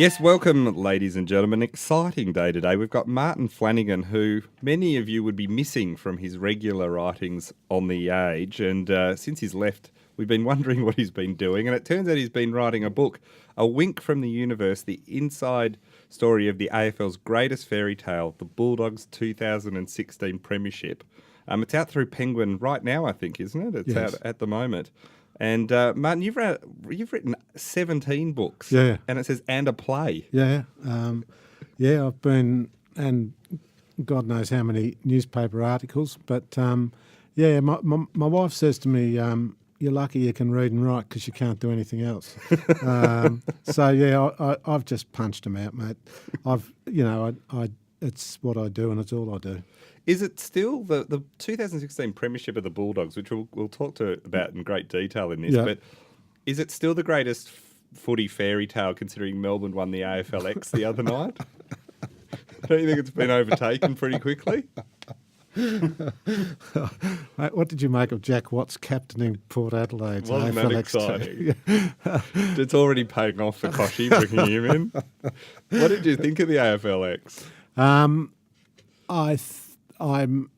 Yes, welcome, ladies and gentlemen. Exciting day today. We've got Martin Flanagan, who many of you would be missing from his regular writings on the Age. And since he's left, we've been wondering what he's been doing. And it turns out he's been writing a book, A Wink from the Universe, the inside story of the AFL's greatest fairy tale, the Bulldogs 2016 premiership. It's out through Penguin right now, I think, isn't it? It's Yes. out at the moment. And Martin, you've written 17 books, Yeah. and it says and a play. Yeah, I've been, and God knows how many newspaper articles, but my wife says to me, "You're lucky you can read and write because you can't do anything else." I've just punched them out, mate. It's what I do, and it's all I do. Is it still the 2016 premiership of the Bulldogs, which we'll talk about in great detail in this, Yeah. but is it still the greatest footy fairy tale considering Melbourne won the AFLX the other night? Don't you think it's been overtaken pretty quickly? Mate, what did you make of Jack Watts captaining Port Adelaide's Wasn't that AFLX team? exciting? It's already paying off for Koshy bringing him in. What did you think of the AFLX?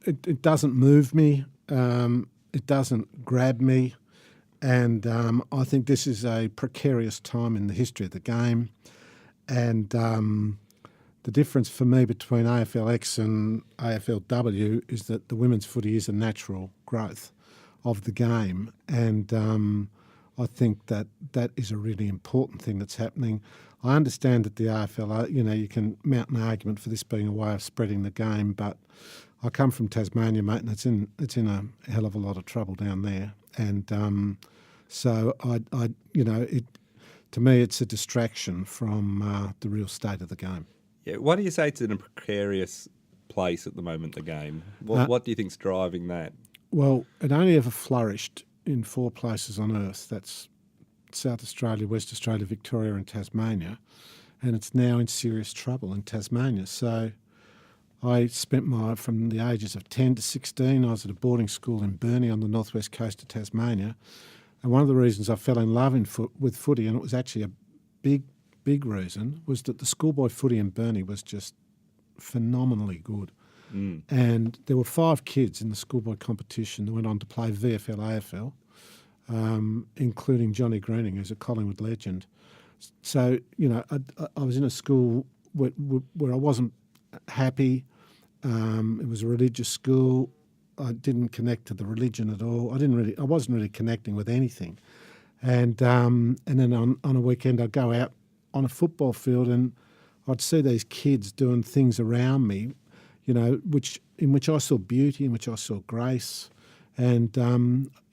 It doesn't move me. It doesn't grab me. And I think this is a precarious time in the history of the game. And the difference for me between AFLX and AFLW is that the women's footy is a natural growth of the game. And I think that is a really important thing that's happening. I understand that the AFL, you can mount an argument for this being a way of spreading the game, but I come from Tasmania, mate, and it's in a hell of a lot of trouble down there. And to me, it's a distraction from the real state of the game. Yeah, why do you say it's in a precarious place at the moment, the game? What do you think's driving that? Well, it only ever flourished in 4 places on Earth. That's South Australia, West Australia, Victoria and Tasmania. And it's now in serious trouble in Tasmania. So I spent from the ages of 10 to 16, I was at a boarding school in Burnie on the northwest coast of Tasmania. And one of the reasons I fell in love with footy, and it was actually a big reason, was that the schoolboy footy in Burnie was just phenomenally good. Mm. And there were 5 kids in the schoolboy competition that went on to play VFL, AFL, including Johnny Greening, who's a Collingwood legend. So, I was in a school where I wasn't happy. It was a religious school. I didn't connect to the religion at all. I wasn't really connecting with anything. And then on a weekend I'd go out on a football field and I'd see these kids doing things around me, in which I saw beauty, in which I saw grace, and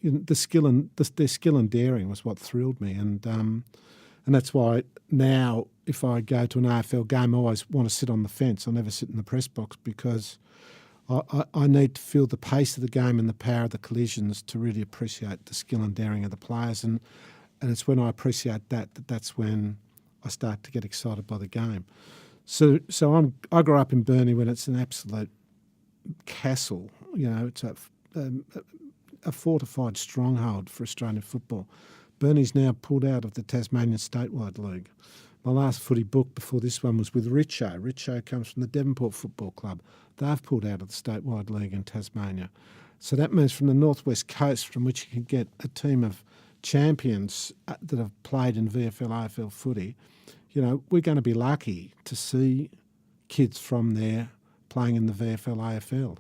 their skill and daring was what thrilled me. And that's why now, if I go to an AFL game, I always want to sit on the fence. I never sit in the press box because I need to feel the pace of the game and the power of the collisions to really appreciate the skill and daring of the players. And it's when I appreciate that's when I start to get excited by the game. So I grew up in Burnie when it's an absolute castle. It's a fortified stronghold for Australian football. Burnie's now pulled out of the Tasmanian Statewide League. My last footy book before this one was with Richo. Richo comes from the Devonport Football Club. They've pulled out of the Statewide League in Tasmania. So that means from the northwest coast, from which you can get a team of champions that have played in VFL, AFL footy, we're going to be lucky to see kids from there playing in the VFL, AFL.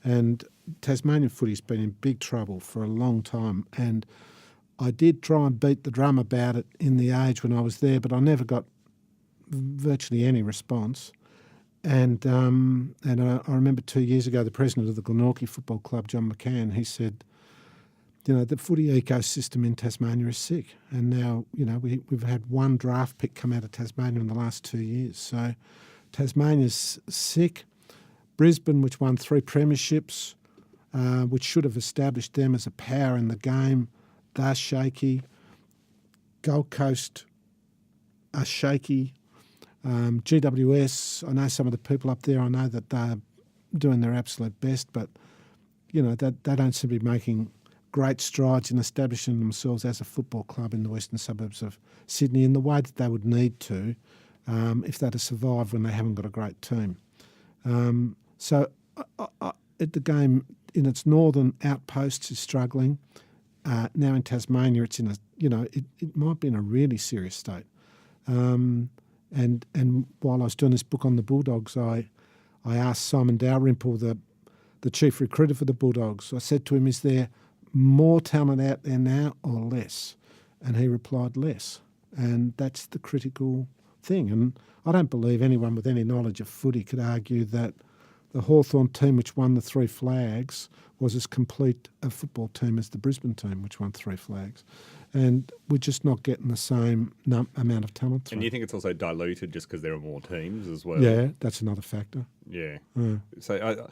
And Tasmanian footy's been in big trouble for a long time. And I did try and beat the drum about it in the Age when I was there, but I never got virtually any response. And I remember 2 years ago, the president of the Glenorchy Football Club, John McCann, he said, the footy ecosystem in Tasmania is sick. And now, we've had 1 draft pick come out of Tasmania in the last 2 years. So Tasmania's sick. Brisbane, which won 3 premierships, which should have established them as a power in the game, they're shaky. Gold Coast are shaky. GWS, I know some of the people up there, I know that they're doing their absolute best, but, they don't seem to be making great strides in establishing themselves as a football club in the western suburbs of Sydney in the way that they would need to if they'd have survived when they haven't got a great team. So the game in its northern outposts is struggling. Now in Tasmania, it's in a, it might be in a really serious state. And while I was doing this book on the Bulldogs, I asked Simon Dalrymple, the chief recruiter for the Bulldogs, I said to him, is there more talent out there now or less? And he replied, less. And that's the critical thing. And I don't believe anyone with any knowledge of footy could argue that the Hawthorn team, which won the 3 flags, was as complete a football team as the Brisbane team, which won 3 flags. And we're just not getting the same amount of talent through. And you think it's also diluted just because there are more teams as well? Yeah, that's another factor. Yeah. So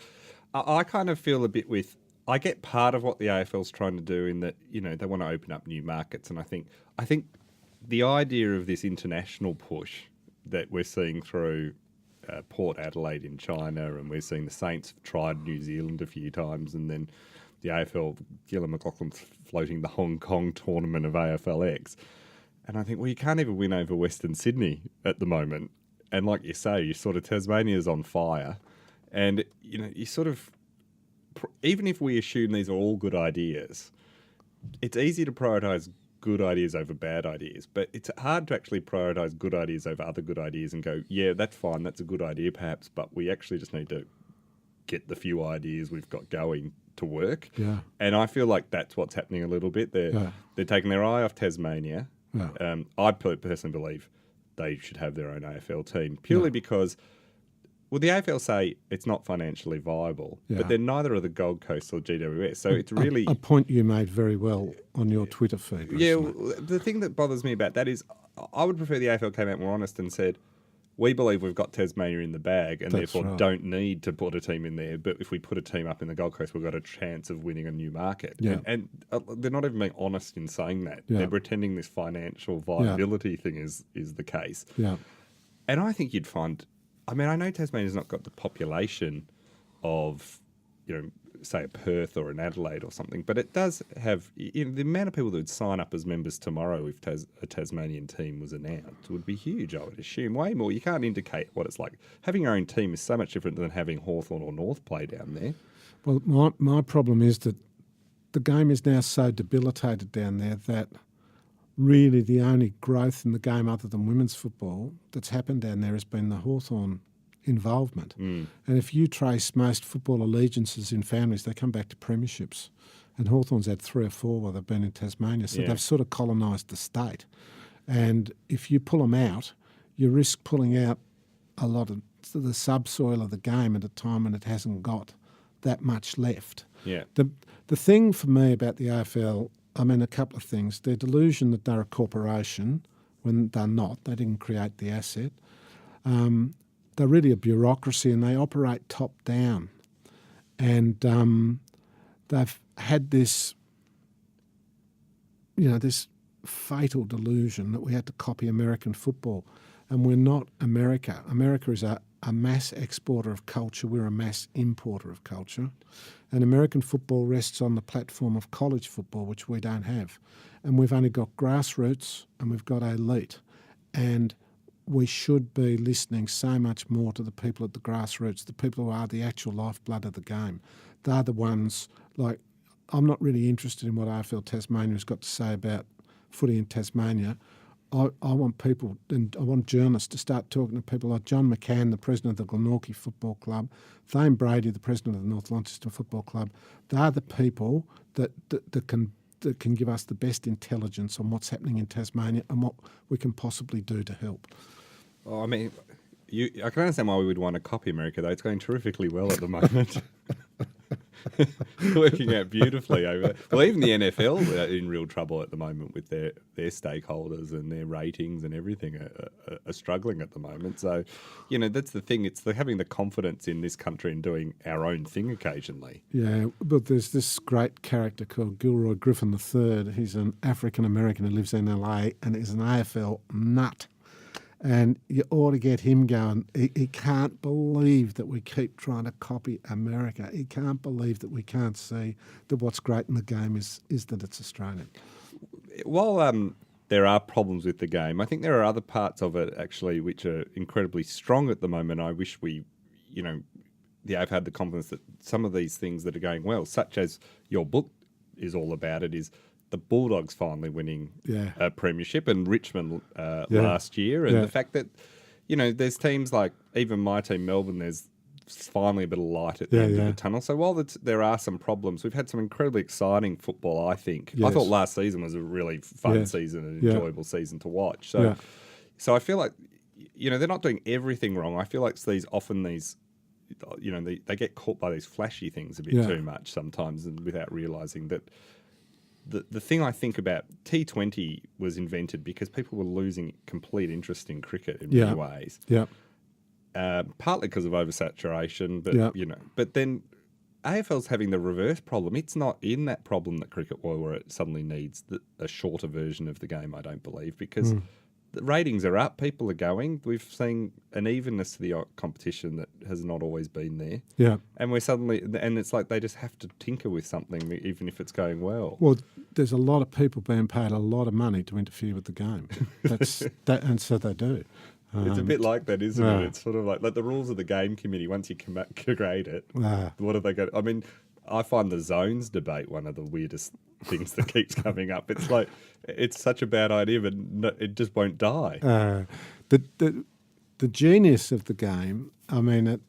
I kind of feel a bit with... I get part of what the AFL's trying to do in that, they want to open up new markets. And I think the idea of this international push that we're seeing through Port Adelaide in China, and we're seeing the Saints have tried New Zealand a few times, and then the AFL, Gillon McLachlan's floating the Hong Kong tournament of AFLX. And I think, well, you can't even win over Western Sydney at the moment. And like you say, Tasmania's on fire. And, you sort of, even if we assume these are all good ideas, it's easy to prioritise good ideas over bad ideas, but it's hard to actually prioritise good ideas over other good ideas and go, yeah, that's fine, that's a good idea perhaps, but we actually just need to get the few ideas we've got going to work. Yeah. And I feel like that's what's happening a little bit. They're taking their eye off Tasmania. Yeah. I personally believe they should have their own AFL team, purely because... Well, the AFL say it's not financially viable, but then neither are the Gold Coast or GWS. So it's really... A point you made very well on your Twitter feed recently. Yeah, well, the thing that bothers me about that is I would prefer the AFL came out more honest and said, we believe we've got Tasmania in the bag and therefore don't need to put a team in there, but if we put a team up in the Gold Coast, we've got a chance of winning a new market. Yeah. And they're not even being honest in saying that. Yeah. They're pretending this financial viability thing is the case. Yeah. And I think you'd find... I mean, I know Tasmania's not got the population of, say a Perth or an Adelaide or something, but it does have... the amount of people that would sign up as members tomorrow if a Tasmanian team was announced would be huge, I would assume. Way more. You can't indicate what it's like. Having your own team is so much different than having Hawthorn or North play down there. Well, my problem is that the game is now so debilitated down there that... really the only growth in the game other than women's football that's happened down there has been the Hawthorn involvement. And if you trace most football allegiances in families, they come back to premierships. And Hawthorn's had 3 or 4 while they've been in Tasmania. So they've sort of colonised the state. And if you pull them out, you risk pulling out a lot of the subsoil of the game at a time when it hasn't got that much left. Yeah. The thing for me about the AFL... I mean, a couple of things. Their delusion that they're a corporation when they're not. They didn't create the asset. They're really a bureaucracy and they operate top down. And they've had this, this fatal delusion that we had to copy American football. And we're not America. America is a mass exporter of culture. We're a mass importer of culture. And American football rests on the platform of college football, which we don't have. And we've only got grassroots and we've got elite. And we should be listening so much more to the people at the grassroots, the people who are the actual lifeblood of the game. They're the ones, like, I'm not really interested in what AFL Tasmania has got to say about footy in Tasmania. I want people, and I want journalists to start talking to people like John McCann, the president of the Glenorchy Football Club, Thane Brady, the president of the North Launceston Football Club. They're the people that can give us the best intelligence on what's happening in Tasmania and what we can possibly do to help. Well, I mean, I can understand why we would want to copy America, though. It's going terrifically well at the moment. Working out beautifully over there. Well, even the NFL are in real trouble at the moment with their stakeholders and their ratings and everything are struggling at the moment. So, that's the thing. It's having the confidence in this country and doing our own thing occasionally. Yeah, but there's this great character called Gilroy Griffin III. He's an African-American who lives in LA and is an AFL nut. And you ought to get him going. He can't believe that we keep trying to copy America. He can't believe that we can't see that what's great in the game is that it's Australian. While there are problems with the game. I think there are other parts of it actually which are incredibly strong at the moment. I wish we, the AF had the confidence that some of these things that are going well, such as your book is all about it, is the Bulldogs finally winning a premiership and Richmond last year, and the fact that there's teams like even my team Melbourne, there's finally a bit of light at the end of the tunnel. So while there are some problems, we've had some incredibly exciting football, I think. I thought last season was a really fun season and enjoyable season to watch. So I feel like, they're not doing everything wrong. I feel like they get caught by these flashy things a bit too much sometimes, and without realising that the thing I think about T20 was invented because people were losing complete interest in cricket in many ways. Yeah. Partly because of oversaturation, but then AFL's having the reverse problem. It's not in that problem that cricket where it suddenly needs a shorter version of the game, I don't believe, because the ratings are up, people are going. We've seen an evenness to the competition that has not always been there. Yeah. And it's like they just have to tinker with something, even if it's going well. Well, there's a lot of people being paid a lot of money to interfere with the game. And so they do. It's a bit like that, isn't it? It's sort of like the rules of the game committee, once you create it, what are they going to... I mean, I find the zones debate one of the weirdest things that keeps coming up. It's like, it's such a bad idea, but it just won't die. The genius of the game, I mean,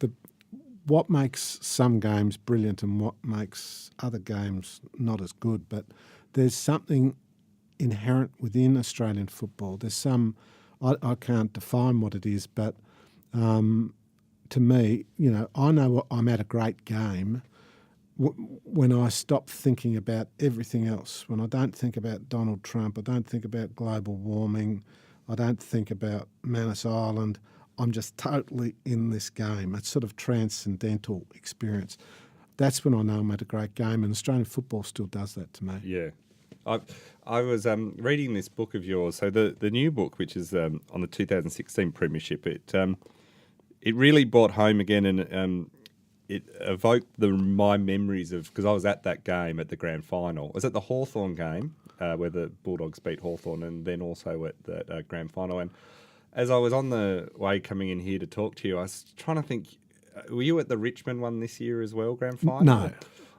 what makes some games brilliant and what makes other games not as good, but there's something inherent within Australian football. There's some... I can't define what it is, but to me, I know I'm at a great game when I stop thinking about everything else, when I don't think about Donald Trump, I don't think about global warming, I don't think about Manus Island. I'm just totally in this game. It's sort of transcendental experience. That's when I know I'm at a great game, and Australian football still does that to me. Yeah. I was reading this book of yours, so the new book, which is on the 2016 premiership. It really brought home again, and it evoked my memories of, because I was at that game at the grand final. I was at the Hawthorn game where the Bulldogs beat Hawthorn, and then also at the grand final. And as I was on the way coming in here to talk to you, I was trying to think, were you at the Richmond one this year as well, grand final? No.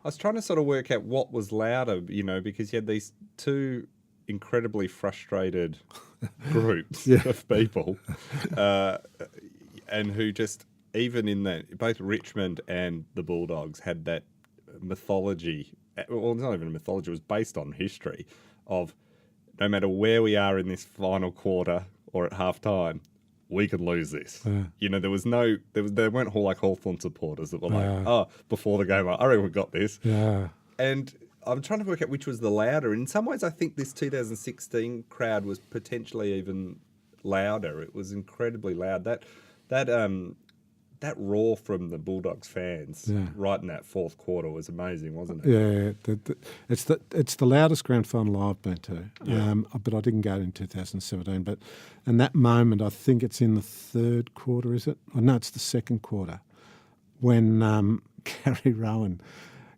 I was trying to sort of work out what was louder, because you had these two incredibly frustrated groups of people, and who just, even in that, both Richmond and the Bulldogs had that mythology. Well, it's not even a mythology, it was based on history of no matter where we are in this final quarter or at half time, we can lose this. There weren't all like Hawthorn supporters that were before the game, I reckon we got this. Yeah. And I'm trying to work out which was the louder. In some ways, I think this 2016 crowd was potentially even louder. It was incredibly loud. That roar from the Bulldogs fans right in that fourth quarter was amazing, wasn't it? Yeah, it's the loudest grand final I've been to. But I didn't go in 2017. And that moment, I think it's in the third quarter, is it? Oh, no, it's the second quarter, when Gary Rowan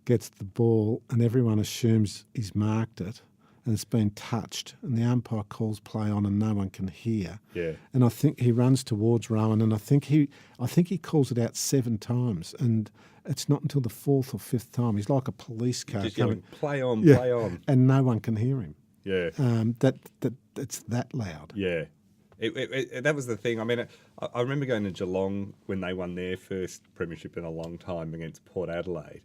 gets the ball and everyone assumes he's marked it and it's been touched, and the umpire calls play on and no one can hear. Yeah. And I think he runs towards Rowan, and I think he calls it out 7 times, and it's not until the 4th or 5th time. He's like a police car just coming, play on, play on, and no one can hear him. Yeah. That it's that loud. Yeah. That was the thing. I mean, I remember going to Geelong when they won their first premiership in a long time against Port Adelaide,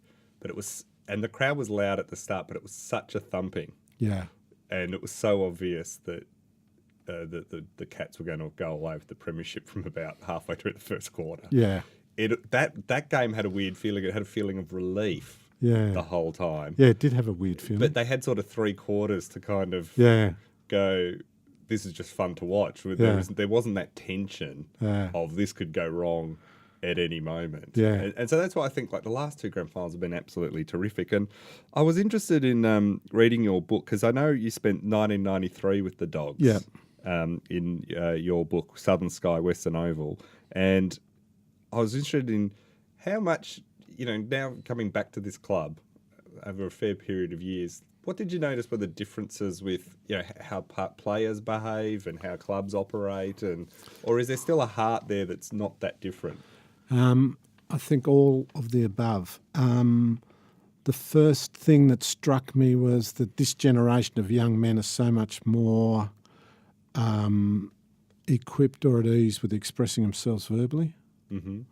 and the crowd was loud at the start, but it was such a thumping. Yeah, and it was so obvious that the Cats were going to go away with the premiership from about halfway through the first quarter. Yeah, that game had a weird feeling. It had a feeling of relief. Yeah, the whole time. Yeah, it did have a weird feeling. But they had sort of 3 quarters to kind of go, this is just fun to watch. There wasn't that tension of this could go wrong at any moment. Yeah. And so that's why I think like the last 2 grand finals have been absolutely terrific. And I was interested in reading your book, because I know you spent 1993 with the Dogs in your book, Southern Sky, Western Oval. And I was interested in how much, now coming back to this club over a fair period of years, What did you notice were the differences with how players behave and how clubs operate, or is there still a heart there that's not that different? I think all of the above. The first thing that struck me was that this generation of young men are so much more equipped or at ease with expressing themselves verbally. Mm-hmm.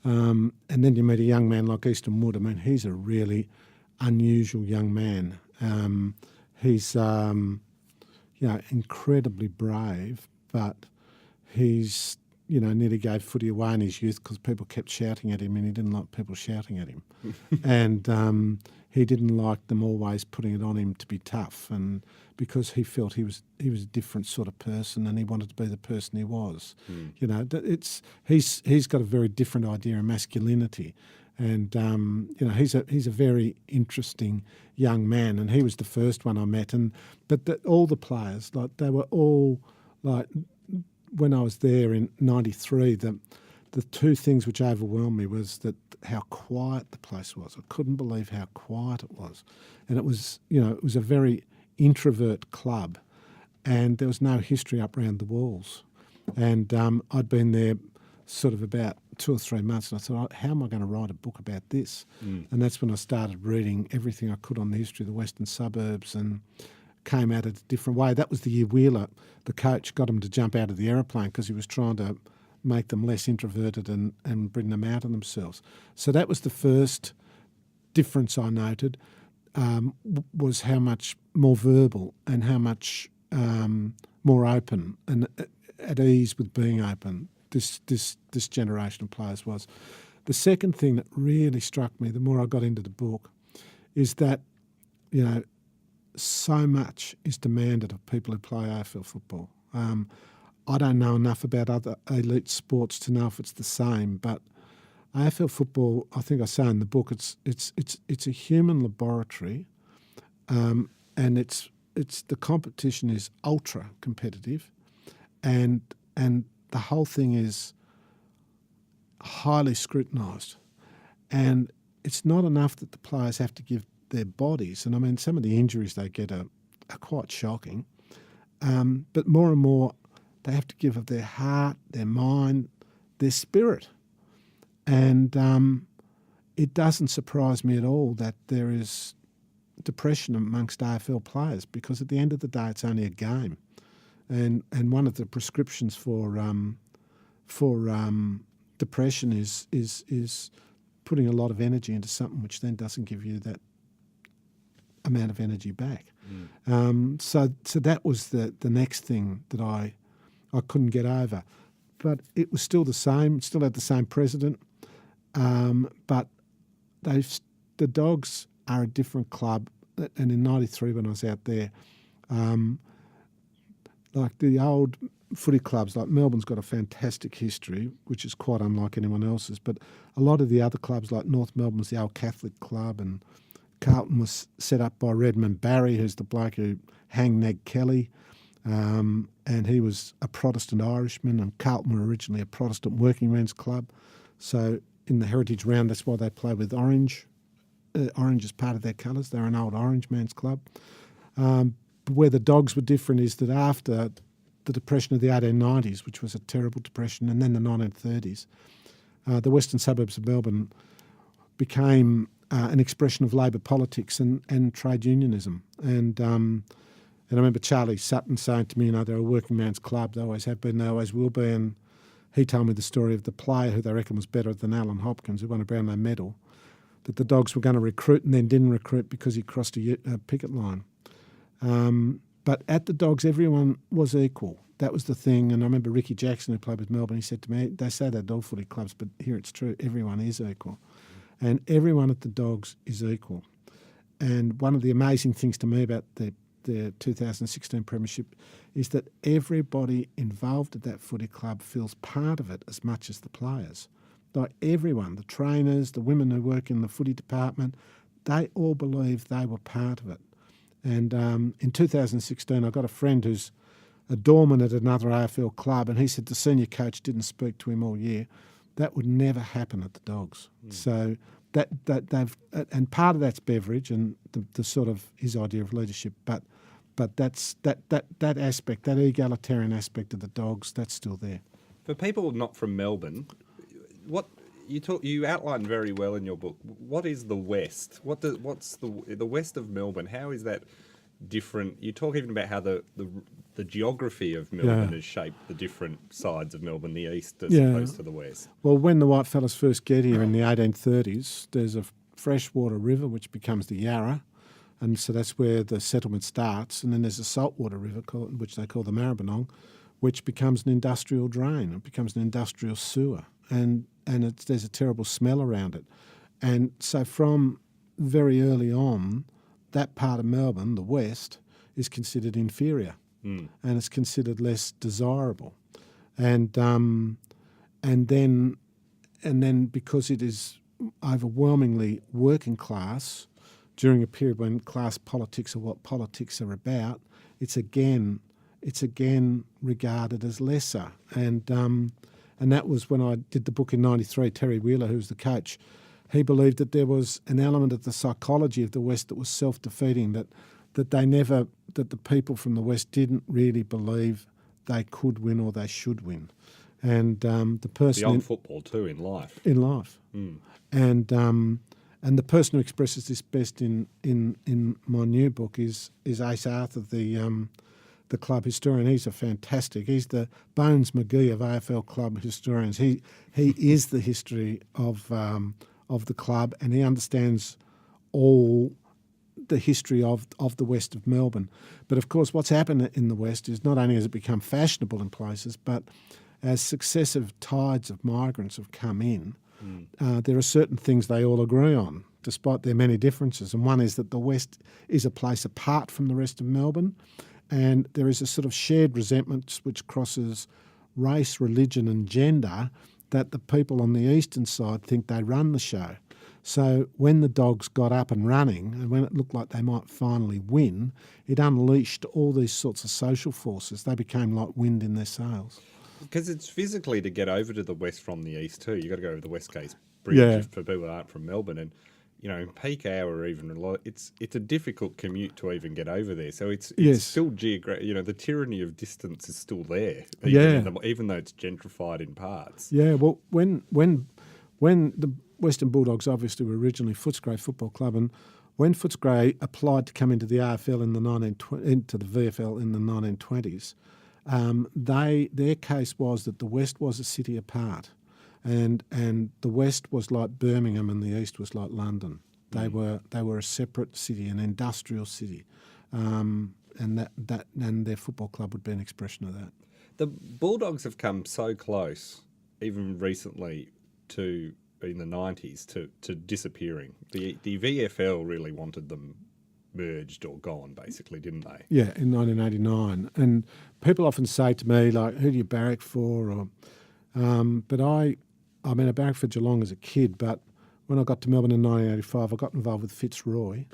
And then you meet a young man like Easton Wood. I mean, he's a really unusual young man. He's incredibly brave, but he's nearly gave footy away in his youth because people kept shouting at him, and he didn't like people shouting at him. And he didn't like them always putting it on him to be tough, and because he felt he was a different sort of person, and he wanted to be the person he was. He's got a very different idea of masculinity, and he's a very interesting young man, and he was the first one I met. But all the players, they were all like. When I was there in '93, the two things which overwhelmed me was that how quiet the place was. I couldn't believe how quiet it was, and it was a very introvert club, and there was no history up around the walls. And I'd been there sort of about 2 or 3 months, and I thought, how am I going to write a book about this? And that's when I started reading everything I could on the history of the western suburbs and came at it a different way. That was the year Wheeler, the coach, got him to jump out of the aeroplane because he was trying to make them less introverted and bring them out of themselves. So that was the first difference I noted, was how much more verbal and how much more open and at ease with being open this generation of players was. The second thing that really struck me, the more I got into the book, is that, so much is demanded of people who play AFL football. I don't know enough about other elite sports to know if it's the same, but AFL football, I think I say in the book, it's a human laboratory, and it's the competition is ultra competitive, and the whole thing is highly scrutinised, and it's not enough that the players have to give their bodies, and I mean some of the injuries they get are quite shocking, but more and more they have to give of their heart, their mind, their spirit. And it doesn't surprise me at all that there is depression amongst AFL players, because at the end of the day it's only a game, and one of the prescriptions for depression is putting a lot of energy into something which then doesn't give you that amount of energy back. So that was the next thing that I couldn't get over. But it was still the same, still had the same president, but the Dogs are a different club. And in '93 when I was out there, like the old footy clubs, like Melbourne's got a fantastic history, which is quite unlike anyone else's, but a lot of the other clubs, like North Melbourne was the old Catholic club, and Carlton was set up by Redmond Barry, who's the bloke who hanged Ned Kelly, and he was a Protestant Irishman, and Carlton were originally a Protestant working men's club. So in the Heritage Round, that's why they play with orange. Orange is part of their colours. They're an old orange man's club. Where the Dogs were different is that after the depression of the 1890s, which was a terrible depression, and then the 1930s, the western suburbs of Melbourne became an expression of Labor politics and trade unionism. And I remember Charlie Sutton saying to me, they're a working man's club. They always have been, they always will be. And he told me the story of the player who they reckon was better than Alan Hopkins, who won a Brownlow medal, that the Dogs were going to recruit and then didn't recruit because he crossed a picket line. But at the Dogs, everyone was equal. That was the thing. And I remember Ricky Jackson, who played with Melbourne, he said to me, they say they're dog footy clubs, but here it's true, everyone is equal. And everyone at the Dogs is equal. And one of the amazing things to me about the 2016 premiership is that everybody involved at that footy club feels part of it as much as the players. Like everyone, the trainers, the women who work in the footy department, they all believe they were part of it. And in 2016, I got a friend who's a doorman at another AFL club, and he said the senior coach didn't speak to him all year. That would never happen at the Dogs. So and part of that's Beveridge and the sort of his idea of leadership, but that's that aspect, that egalitarian aspect of the Dogs, that's still there. For people not from Melbourne, what you outline very well in your book. What is the West? What's the West of Melbourne? How is that different? You talk even about how the geography of Melbourne has shaped the different sides of Melbourne, the east as opposed to the west. Well, when the whitefellas first get here in the 1830s, there's a freshwater river which becomes the Yarra, and so that's where the settlement starts. And then there's a saltwater river which they call the Maribyrnong, which becomes an industrial drain. It becomes an industrial sewer, and there's a terrible smell around it. And so from very early on, that part of Melbourne, the west, is considered inferior, and it's considered less desirable. And then because it is overwhelmingly working class during a period when class politics are what politics are about, it's again regarded as lesser. And that was when I did the book in '93. Terry Wheeler, who was the coach, he believed that there was an element of the psychology of the West that was self-defeating, that the people from the West didn't really believe they could win or they should win. And the person beyond football too, in life. And the person who expresses this best in my new book is Ace Arthur, the club historian. He's he's the Bones McGee of AFL club historians. He is the history of the club, and he understands all the history of the west of Melbourne. But of course, what's happened in the west is not only has it become fashionable in places, but as successive tides of migrants have come in, there are certain things they all agree on, despite their many differences. And one is that the west is a place apart from the rest of Melbourne, and there is a sort of shared resentment which crosses race, religion and gender, that the people on the eastern side think they run the show. So when the Dogs got up and running, and when it looked like they might finally win, it unleashed all these sorts of social forces. They became like wind in their sails. Because it's physically to get over to the west from the east too. You've got to go over the West Coast Bridge for people that aren't from Melbourne. And, in peak hour or even a lot, it's a difficult commute to even get over there. So it's still the tyranny of distance is still there, even though it's gentrified in parts. Yeah, well, when the Western Bulldogs obviously were originally Footscray Football Club, and when Footscray applied to come into the AFL into the VFL in the 1920s, their case was that the West was a city apart, and the West was like Birmingham and the East was like London. They were a separate city, an industrial city, and their football club would be an expression of that. The Bulldogs have come so close, even recently, in the 90s to disappearing. The VFL really wanted them merged or gone, basically, didn't they? Yeah, in 1989. And people often say to me, like, who do you barrack for? Or, but I barracked for Geelong as a kid, but when I got to Melbourne in 1985, I got involved with Fitzroy.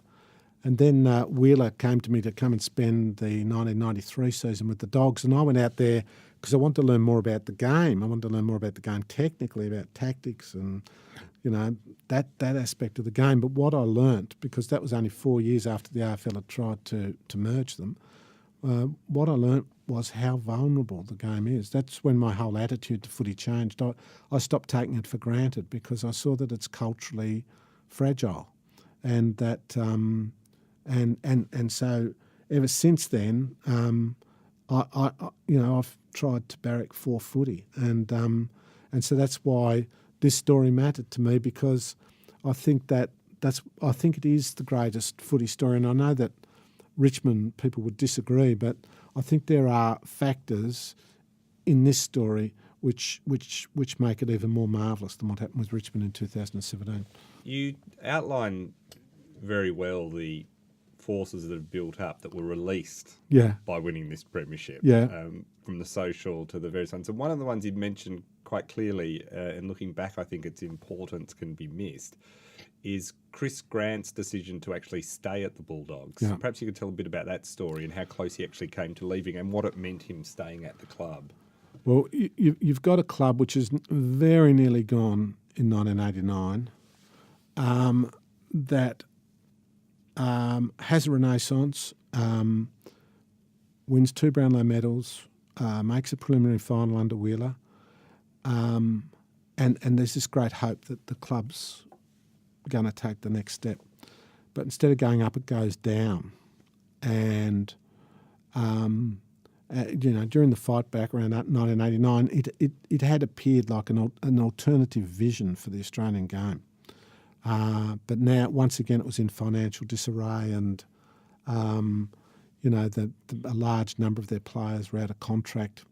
And then Wheeler came to me to come and spend the 1993 season with the Dogs, and I went out there because I wanted to learn more about the game. I wanted to learn more about the game technically, about tactics and, that aspect of the game. But what I learnt, because that was only 4 years after the AFL had tried to merge them, what I learnt was how vulnerable the game is. That's when my whole attitude to footy changed. I stopped taking it for granted because I saw that it's culturally fragile, and that and so ever since then, I've tried to barrack for footy, and so that's why this story mattered to me, because I think it is the greatest footy story, and I know that Richmond people would disagree, but I think there are factors in this story which make it even more marvellous than what happened with Richmond in 2017. You outline very well the forces that have built up that were released by winning this premiership, from the social to the various ones. And one of the ones you'd mentioned quite clearly, and looking back, I think its importance can be missed, is Chris Grant's decision to actually stay at the Bulldogs. Yeah. Perhaps you could tell a bit about that story and how close he actually came to leaving and what it meant him staying at the club. Well, you've got a club which is very nearly gone in 1989. that has a renaissance, wins 2 Brownlow medals, makes a preliminary final under Wheeler, and there's this great hope that the club's going to take the next step. But instead of going up, it goes down. And, during the fight back around 1989, it had appeared like an alternative vision for the Australian game. But now, once again, it was in financial disarray, and a large number of their players were out of contract.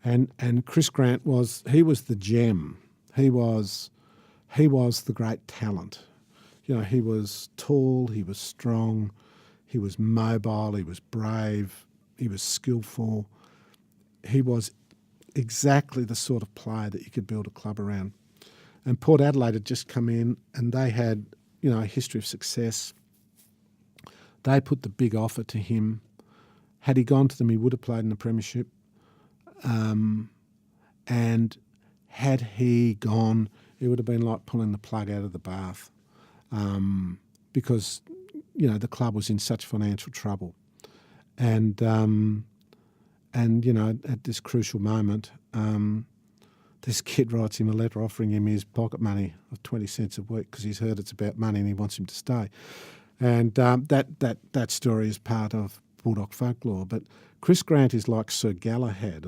And Chris Grant was the gem. He was the great talent. He was tall, he was strong, he was mobile, he was brave, he was skillful. He was exactly the sort of player that you could build a club around. And Port Adelaide had just come in, and they had, a history of success. They put the big offer to him. Had he gone to them, he would have played in the premiership. And had he gone, it would have been like pulling the plug out of the bath, because, the club was in such financial trouble. And at this crucial moment, this kid writes him a letter offering him his pocket money of 20 cents a week because he's heard it's about money and he wants him to stay. And that story is part of Bulldog folklore. But Chris Grant is like Sir Galahad,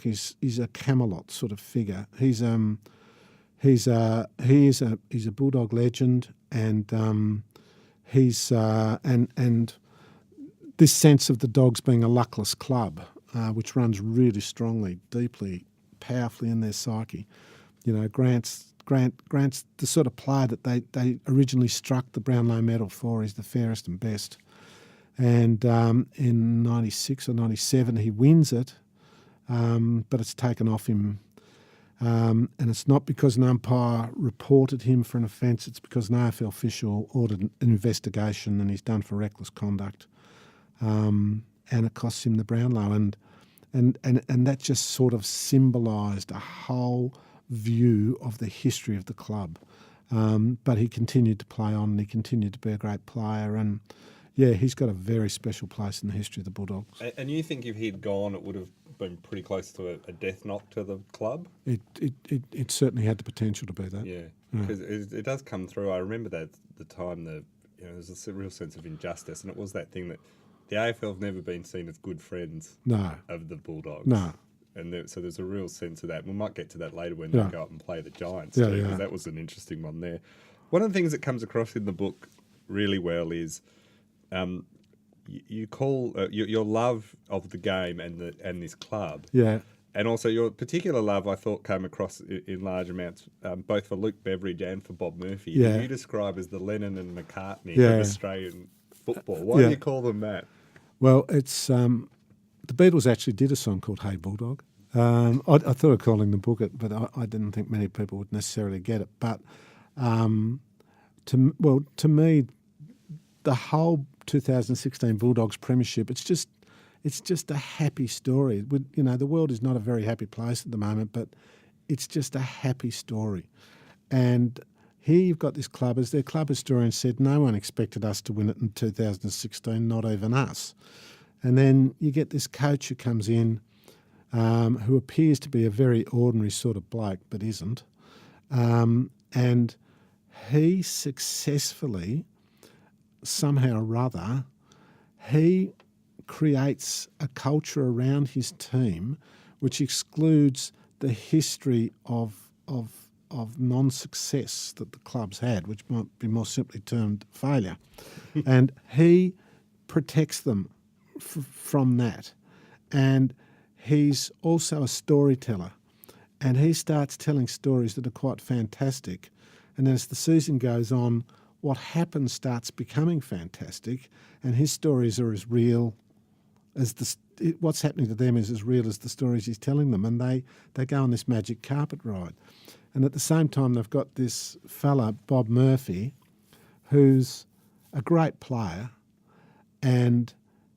he's a Camelot sort of figure. He's a Bulldog legend, and and this sense of the Dogs being a luckless club, which runs really strongly, deeply, powerfully in their psyche. Grant's the sort of player that they originally struck the Brownlow medal for. He's the fairest and best. And in 96 or 97 he wins it, but it's taken off him. And it's not because an umpire reported him for an offence, it's because an AFL official ordered an investigation and he's done for reckless conduct. And it costs him the Brownlow. And that just sort of symbolised a whole view of the history of the club. But he continued to play on, and he continued to be a great player. And yeah, he's got a very special place in the history of the Bulldogs. And you think if he'd gone, it would have been pretty close to a death knock to the club? It certainly had the potential to be that. Yeah, because it does come through. I remember that the time there's a real sense of injustice, and it was that thing that the AFL have never been seen as good friends of the Bulldogs. No. And so there's a real sense of that. We might get to that later when they go up and play the Giants, too, because that was an interesting one there. One of the things that comes across in the book really well is you call your love of the game and this club. Yeah. And also your particular love, I thought, came across in large amounts, both for Luke Beveridge and for Bob Murphy. Yeah. You describe as the Lennon and McCartney of Australian football. Why do you call them that? Well, it's the Beatles actually did a song called Hey Bulldog. I thought of calling the book it, but I didn't think many people would necessarily get it. But to me, the whole 2016 Bulldogs premiership, it's just a happy story. The world is not a very happy place at the moment, but it's just a happy story. And here you've got this club, as their club historian said, no one expected us to win it in 2016, not even us. And then you get this coach who comes in, who appears to be a very ordinary sort of bloke, but isn't. And he successfully, somehow or other, he creates a culture around his team which excludes the history of non-success that the club's had, which might be more simply termed failure. And he protects them from that. And he's also a storyteller. And he starts telling stories that are quite fantastic. And as the season goes on, what happens starts becoming fantastic, and his stories are as real as what's happening to them is as real as the stories he's telling them. And they go on this magic carpet ride. And at the same time, they've got this fella, Bob Murphy, who's a great player, and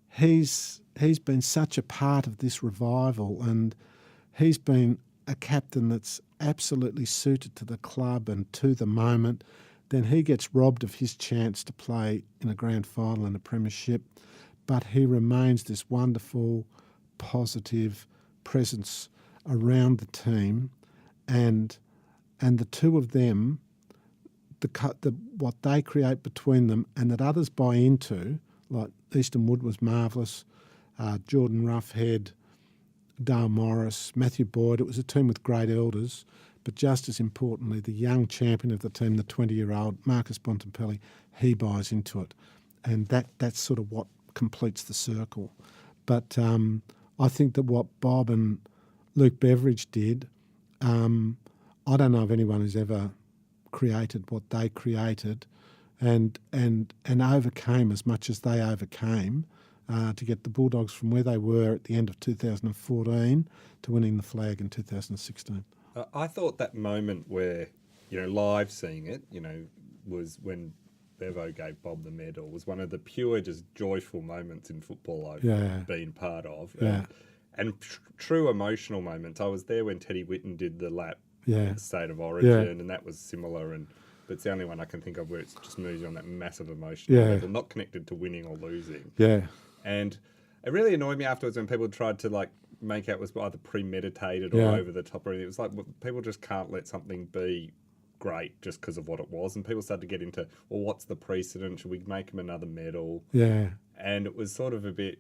he's been such a part of this revival, and he's been a captain that's absolutely suited to the club and to the moment. then he gets robbed of his chance to play in a grand final and a premiership, but he remains this wonderful, positive presence around the team, and the two of them, what they create between them and that others buy into, like Easton Wood was marvellous, Jordan Roughhead, Dale Morris, Matthew Boyd. It was a team with great elders, but just as importantly, the young champion of the team, the 20-year-old Marcus Bontempelli, he buys into it. And that's sort of what completes the circle. But I think that what Bob and Luke Beveridge did, I don't know of anyone who's ever created what they created and overcame as much as they overcame to get the Bulldogs from where they were at the end of 2014 to winning the flag in 2016. I thought that moment where, live seeing it, was when Bevo gave Bob the medal, was one of the pure, just joyful moments in football I've been part of. Yeah. And true emotional moments. I was there when Teddy Whitten did the lap Yeah. State of Origin, and that was similar. But it's the only one I can think of where it's just moves you on that massive emotional level, not connected to winning or losing. Yeah. And it really annoyed me afterwards when people tried to make out it was either premeditated or over the top or anything. It was like people just can't let something be great just because of what it was. And people started to get into, well, what's the precedent? Should we make him another medal? Yeah. And it was sort of a bit,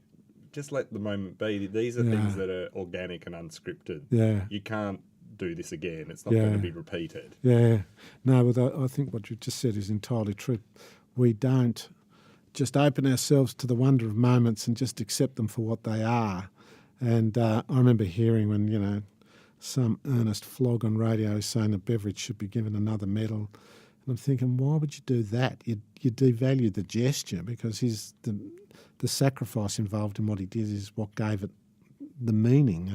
just let the moment be. These are things that are organic and unscripted. Yeah. You can't do this again. It's not going to be repeated. Yeah. No, but I think what you just said is entirely true. We don't just open ourselves to the wonder of moments and just accept them for what they are. And I remember hearing when, some earnest flog on radio saying that Beveridge should be given another medal. And I'm thinking, why would you do that? You devalue the gesture because the sacrifice involved in what he did is what gave it the meaning.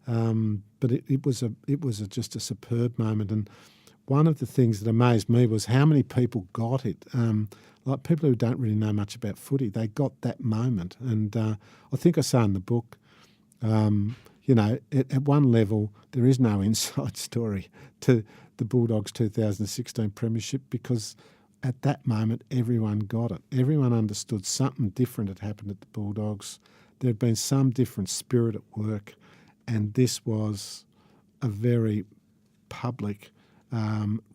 And but it was just a superb moment. And one of the things that amazed me was how many people got it. Like people who don't really know much about footy, they got that moment. And I think I say in the book, at one level, there is no inside story to the Bulldogs 2016 premiership because at that moment, everyone got it. Everyone understood something different had happened at the Bulldogs. There had been some different spirit at work, and this was a very public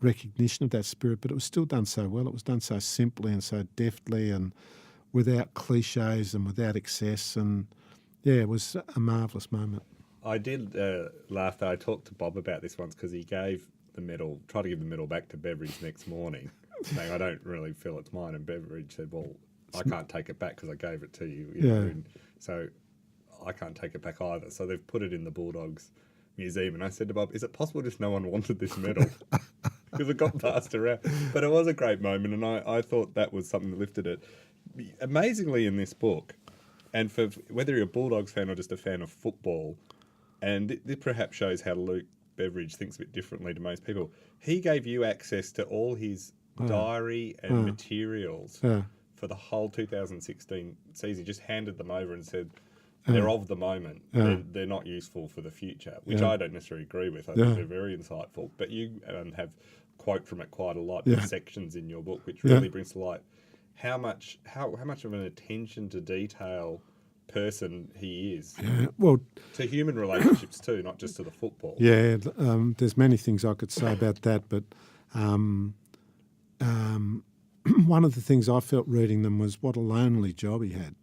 recognition of that spirit, but it was still done so well. It was done so simply and so deftly and without cliches and without excess. And, it was a marvellous moment. I did laugh that I talked to Bob about this once because he gave the medal, tried to give the medal back to Beveridge next morning, saying, I don't really feel it's mine. And Beveridge said, well, I can't take it back because I gave it to you. And so I can't take it back either. So they've put it in the Bulldogs Museum. And I said to Bob, is it possible just no one wanted this medal? Because it got passed around. But it was a great moment, and I thought that was something that lifted it. Amazingly in this book, and for whether you're a Bulldogs fan or just a fan of football, and this perhaps shows how Luke Beveridge thinks a bit differently to most people, he gave you access to all his diary and materials for the whole 2016 season. He just handed them over and said, they're of the moment. They're not useful for the future, which I don't necessarily agree with. I think they're very insightful. But you have quote from it quite a lot. There's sections in your book which really brings to light how much of an attention to detail person he is. Yeah, well, to human relationships too, not just to the football. Yeah, there's many things I could say about that, but one of the things I felt reading them was what a lonely job he had.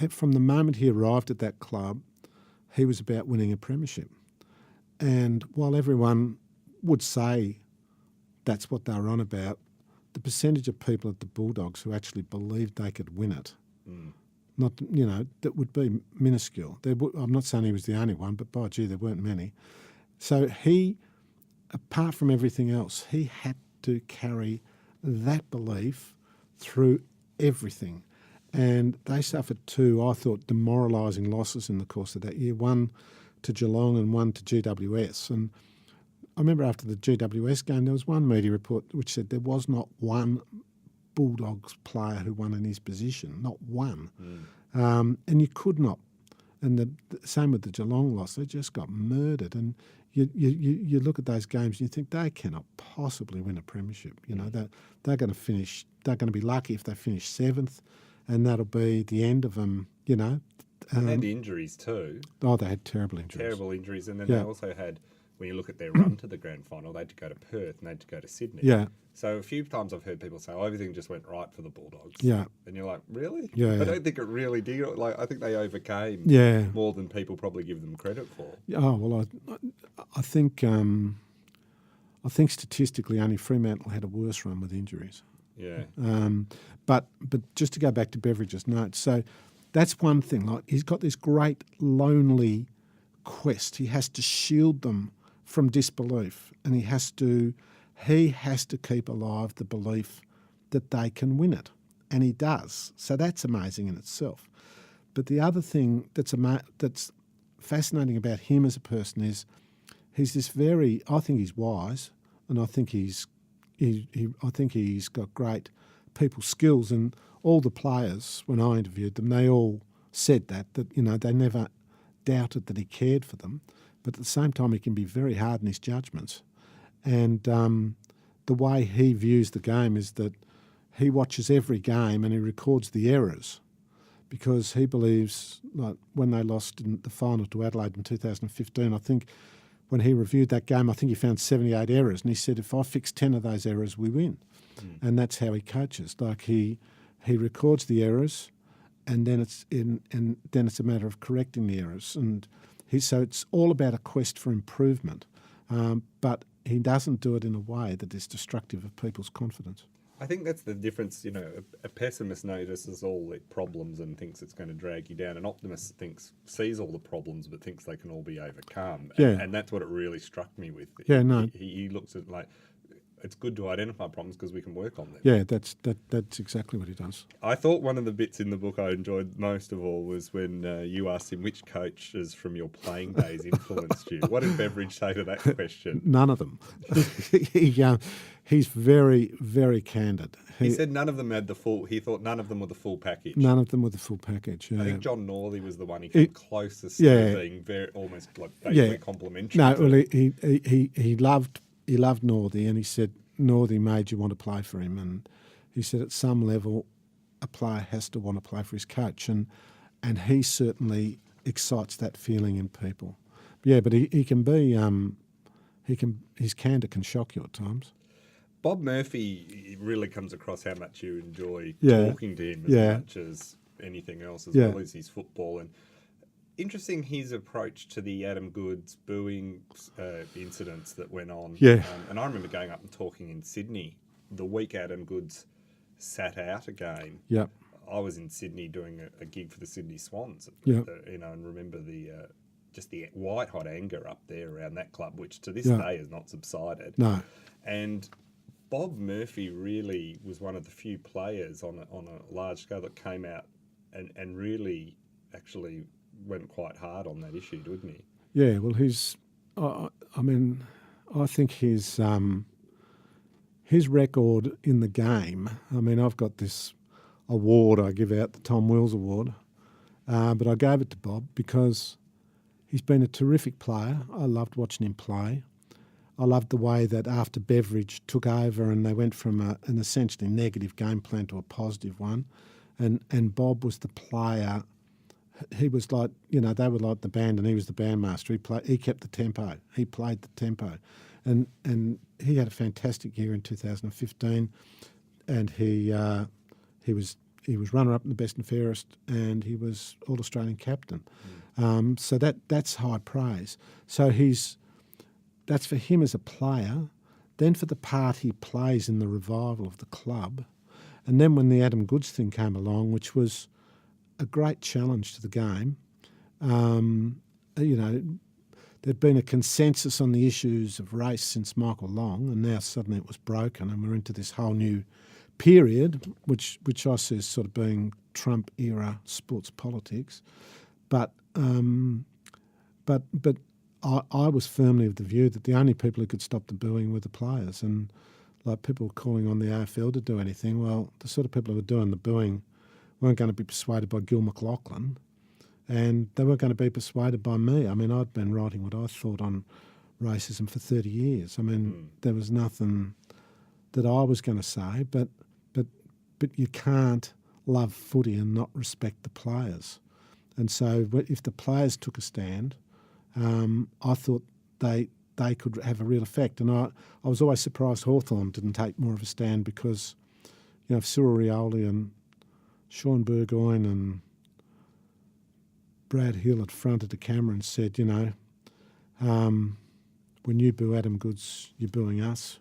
From the moment he arrived at that club, he was about winning a premiership. And while everyone would say that's what they were on about, the percentage of people at the Bulldogs who actually believed they could win it, that would be minuscule. I'm not saying he was the only one, but by gee, there weren't many. So he, apart from everything else, he had to carry that belief through everything. And they suffered two, I thought, demoralising losses in the course of that year, one to Geelong and one to GWS. And I remember after the GWS game, there was one media report which said there was not one Bulldogs player who won in his position, not one. And you could not. And the same with the Geelong loss, they just got murdered. And you look at those games and you think they cannot possibly win a premiership. You know, they're going to finish. They're going to be lucky if they finish seventh, and that'll be the end of them. You know. And they had injuries too. Oh, they had terrible injuries. Terrible injuries, and then they also had. When you look at their run to the grand final, they had to go to Perth and they had to go to Sydney. Yeah. So a few times I've heard people say, "Oh, everything just went right for the Bulldogs." Yeah. And you're like, "Really?" Yeah. I don't think it really did. Like, I think they overcame. Yeah. More than people probably give them credit for. Oh well, I think statistically only Fremantle had a worse run with injuries. Yeah. But just to go back to Beveridge's notes, so that's one thing. Like he's got this great lonely quest. He has to shield them from disbelief, and he has to keep alive the belief that they can win it, and he does. So that's amazing in itself. But the other thing that's fascinating about him as a person is he's this very. I think he's wise, and I think he's got great people skills. And all the players, when I interviewed them, they all said that you know they never doubted that he cared for them. But at the same time, he can be very hard in his judgments. And the way he views the game is that he watches every game and he records the errors because he believes, like when they lost in the final to Adelaide in 2015, I think when he reviewed that game, I think he found 78 errors. And he said, if I fix 10 of those errors, we win. And that's how he coaches. Like he records the errors and then it's a matter of correcting the errors. And so it's all about a quest for improvement, but he doesn't do it in a way that is destructive of people's confidence. I think that's the difference. You know, a pessimist notices all the problems and thinks it's going to drag you down. An optimist sees all the problems but thinks they can all be overcome. Yeah. And that's what it really struck me with. Yeah, no. He looks at like it's good to identify problems because we can work on them. Yeah, that's exactly what he does. I thought one of the bits in the book I enjoyed most of all was when you asked him which coaches from your playing days influenced you. What did Beveridge say to that question? None of them. He's very, very candid. He said none of them had the full. He thought none of them were the full package. None of them were the full package. Yeah. I think John Northey was the one he came closest to being very almost like basically complimentary. No, well, he loved Northey, and he said Northey made you want to play for him, and he said at some level a player has to want to play for his coach, and he certainly excites that feeling in people. Yeah, but he can be his candour can shock you at times. Bob Murphy really comes across how much you enjoy talking to him as much as anything else, as well as his football. And interesting his approach to the Adam Goodes booing incidents that went on. Yeah. And I remember going up and talking in Sydney the week Adam Goodes sat out a game. Yep. I was in Sydney doing a gig for the Sydney Swans. Yep. And remember just the white hot anger up there around that club, which to this day has not subsided. No. And Bob Murphy really was one of the few players on a large scale that came out and really actually went quite hard on that issue, didn't he? Yeah, well, I think his record in the game, I mean, I've got this award I give out, the Tom Wills Award, but I gave it to Bob because he's been a terrific player. I loved watching him play. I loved the way that after Beveridge took over and they went from an essentially negative game plan to a positive one, and Bob was the player. He was like, they were like the band and he was the bandmaster. He kept the tempo. He played the tempo. And he had a fantastic year in 2015, and he was runner-up in the best and fairest, and he was All-Australian captain. So that's high praise. So that's for him as a player, then for the part he plays in the revival of the club, and then when the Adam Goodes thing came along, which was a great challenge to the game. There'd been a consensus on the issues of race since Michael Long, and now suddenly it was broken, and we're into this whole new period, which I see as sort of being Trump-era sports politics. But I was firmly of the view that the only people who could stop the booing were the players, and like people calling on the AFL to do anything. Well, the sort of people who were doing the booing weren't going to be persuaded by Gil McLachlan, and they weren't going to be persuaded by me. I mean, I'd been writing what I thought on racism for 30 years. I mean, there was nothing that I was going to say, but you can't love footy and not respect the players. And so if the players took a stand, I thought they could have a real effect. And I was always surprised Hawthorn didn't take more of a stand because, if Cyril Rioli and Sean Burgoyne and Brad Hill had fronted the camera and said, when you boo Adam Goodes, you're booing us.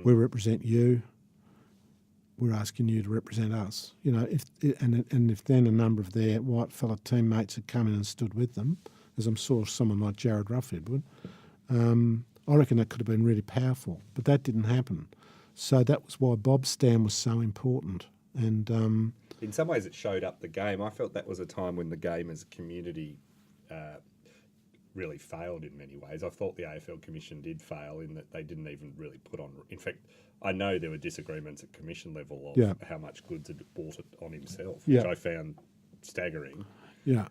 We represent you. We're asking you to represent us. If then a number of their white fella teammates had come in and stood with them, as I'm sure someone like Jared Ruffhead would, I reckon that could have been really powerful. But that didn't happen. So that was why Bob's stand was so important. And in some ways, it showed up the game. I felt that was a time when the game as a community really failed in many ways. I thought the AFL Commission did fail in that they didn't even really put on... In fact, I know there were disagreements at commission level of how much Goodes had bought it on himself, which I found staggering. Yeah.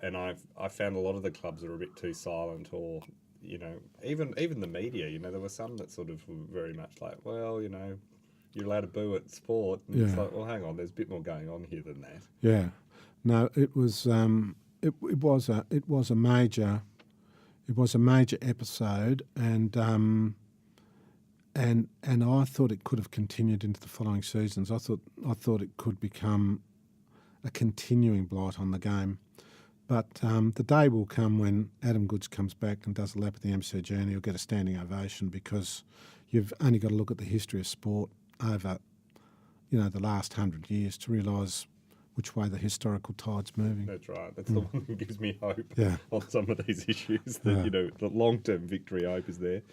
And I found a lot of the clubs are a bit too silent, or even the media. There were some that sort of were very much like, well, you're allowed to boo at sport. And it's like, well, hang on, there's a bit more going on here than that. Yeah. No, it was a major episode, and I thought it could have continued into the following seasons. I thought it could become a continuing blight on the game. But the day will come when Adam Goodes comes back and does a lap at the MCG, and he'll get a standing ovation, because you've only got to look at the history of sport over, the last 100 years to realise which way the historical tide's moving. That's right. That's the one that gives me hope on some of these issues. That the long-term victory hope is there.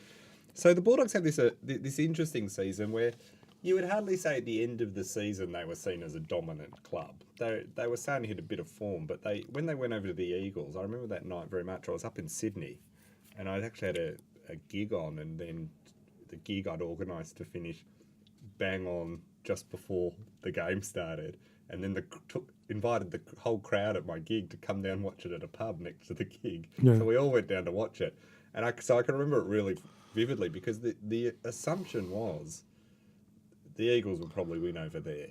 So the Bulldogs have this interesting season where you would hardly say at the end of the season they were seen as a dominant club. They were starting to hit a bit of form, but when they went over to the Eagles, I remember that night very much. I was up in Sydney, and I actually had a gig on, and then the gig I'd organised to finish bang on just before the game started. And then invited the whole crowd at my gig to come down and watch it at a pub next to the gig. Yeah. So we all went down to watch it. And I can remember it really vividly, because the assumption was the Eagles would probably win over there.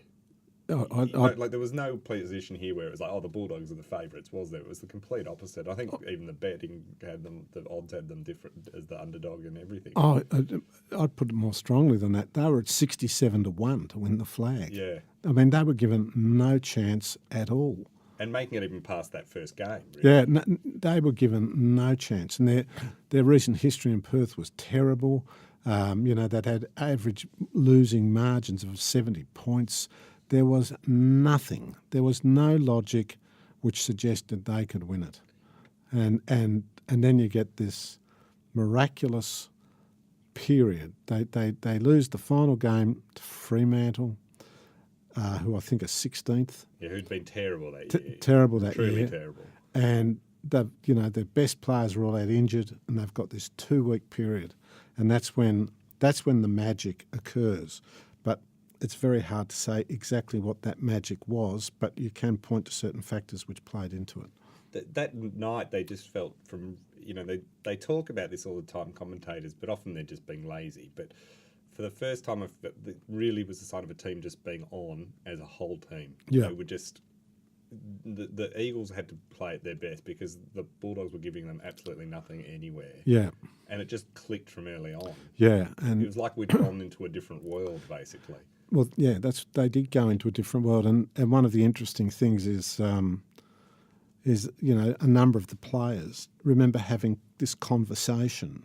There was no position here where it was like, the Bulldogs are the favourites, was there? It was the complete opposite. I think even the betting had them, the odds had them different as the underdog and everything. I'd put it more strongly than that. They were at 67-1 to win the flag. Yeah. I mean, they were given no chance at all. And making it even past that first game. Really. Yeah, they were given no chance. And their recent history in Perth was terrible. They'd had average losing margins of 70 points. There was nothing. There was no logic which suggested they could win it. And then you get this miraculous period. They lose the final game to Fremantle, who I think are 16th. Yeah, who'd been terrible that year. Terrible that Truly year. Truly terrible. And their best players are all out injured, and they've got this 2-week period. And that's when the magic occurs. But it's very hard to say exactly what that magic was, but you can point to certain factors which played into it. That night, they just felt they talk about this all the time, commentators, but often they're just being lazy. But for the first time, it really was a sign of a team just being on as a whole team. Yeah. They were just... The Eagles had to play at their best because the Bulldogs were giving them absolutely nothing anywhere. Yeah. And it just clicked from early on. Yeah. And it was like we'd gone into a different world, basically. Well, yeah, they did go into a different world. And one of the interesting things is a number of the players remember having this conversation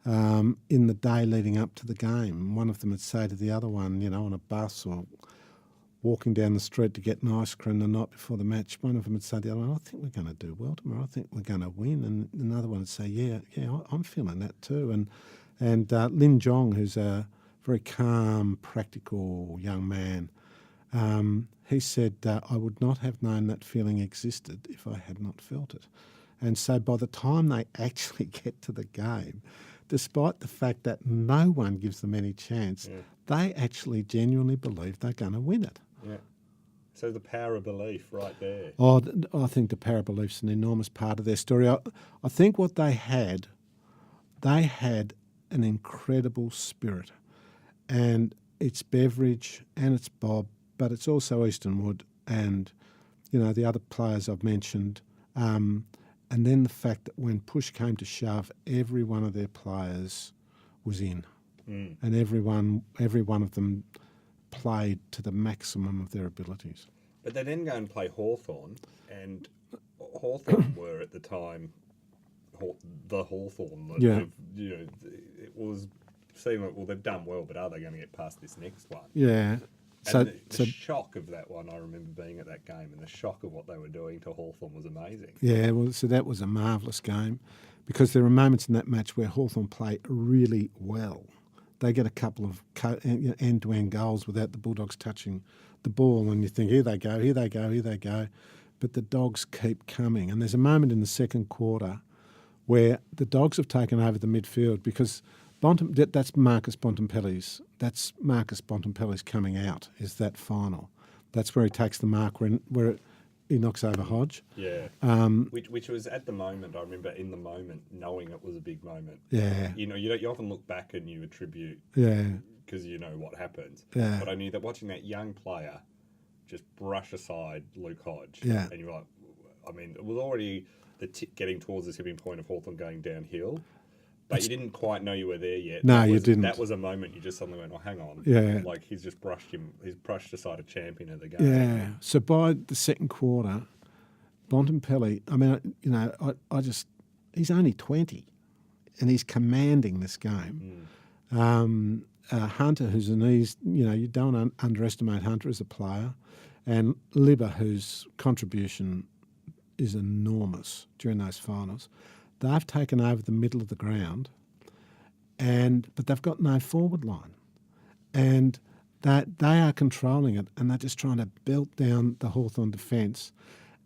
in the day leading up to the game. One of them would say to the other one, on a bus or walking down the street to get an ice cream the night before the match, one of them would say to the other one, I think we're going to do well tomorrow. I think we're going to win. And another one would say, yeah, I'm feeling that too. And Lin Jong, who's a very calm, practical young man, he said, I would not have known that feeling existed if I had not felt it. And so by the time they actually get to the game, despite the fact that no one gives them any chance, they actually genuinely believe they're going to win it. Yeah. So the power of belief right there. Oh, I think the power of belief's an enormous part of their story. I think what they had they had an incredible spirit, and it's Beveridge and it's Bob, but it's also Eastonwood and, the other players I've mentioned. And then the fact that when push came to shove, every one of their players was in, and every one of them played to the maximum of their abilities. But they then go and play Hawthorn, and Hawthorn were at the time the Hawthorn. Yeah. It was seemed like, well, they've done well, but are they going to get past this next one? Yeah. And the shock of that one, I remember being at that game, and the shock of what they were doing to Hawthorn was amazing. Yeah, well, so that was a marvellous game, because there are moments in that match where Hawthorn play really well. They get a couple of end-to-end goals without the Bulldogs touching the ball, and you think, here they go, here they go, here they go. But the Dogs keep coming. And there's a moment in the second quarter where the Dogs have taken over the midfield, because that's Marcus Bontempelli's coming out, is that final. That's where he takes the mark where he knocks over Hodge. Yeah. Which was at the moment, I remember in the moment knowing it was a big moment. Yeah. You often look back and you attribute. Yeah. Because you know what happens. Yeah. But I knew that watching that young player just brush aside Luke Hodge. Yeah. And you're like, I mean, it was already getting towards the tipping point of Hawthorn going downhill. But you didn't quite know you were there yet. No, you didn't. That was a moment you just suddenly went, oh, hang on. Yeah. Like he's brushed aside a champion of the game. Yeah. So by the second quarter, Bontempelli, I mean, he's only 20 and he's commanding this game. Hunter, who's an ease, you don't underestimate Hunter as a player, and Libba, whose contribution is enormous during those finals. They've taken over the middle of the ground, but they've got no forward line, and that they are controlling it, and they're just trying to belt down the Hawthorn defence,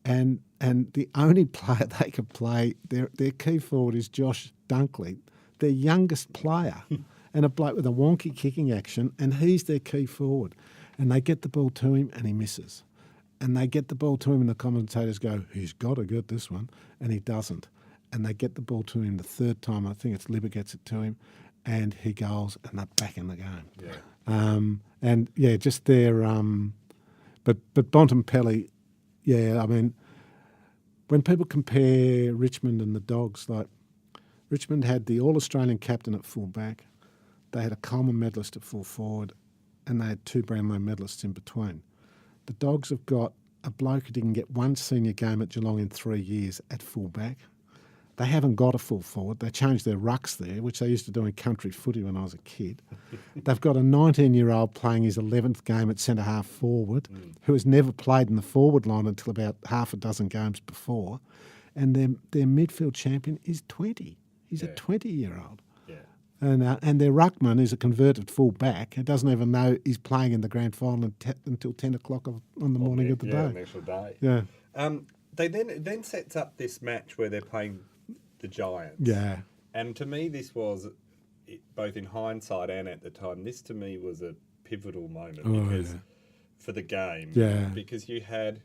and the only player they can play, their key forward is Josh Dunkley, their youngest player, and a bloke with a wonky kicking action, and he's their key forward, and they get the ball to him and he misses, and they get the ball to him and the commentators go, he's got to get this one, and he doesn't. And they get the ball to him the third time. I think it's Libba gets it to him, and he goals, and they're back in the game. Yeah. Just there. But Bontempelli, I mean, when people compare Richmond and the Dogs, like Richmond had the All-Australian captain at full back, they had a Coleman medalist at full forward, and they had two Brownlow medalists in between. The Dogs have got a bloke who didn't get one senior game at Geelong in 3 years at full back. They haven't got a full forward. They changed their rucks there, which they used to do in country footy when I was a kid. They've got a 19-year-old playing his 11th game at centre-half forward, who has never played in the forward line until about half a dozen games before. And their midfield champion is 20. He's a 20-year-old. Yeah. And their ruckman is a converted full back who doesn't even know he's playing in the grand final until 10 o'clock on the morning of the day. The actual day. Yeah. They then sets up this match where they're playing the Giants. Yeah. And to me, this was, both in hindsight and at the time, this to me was a pivotal moment for the game. Yeah. Because you had,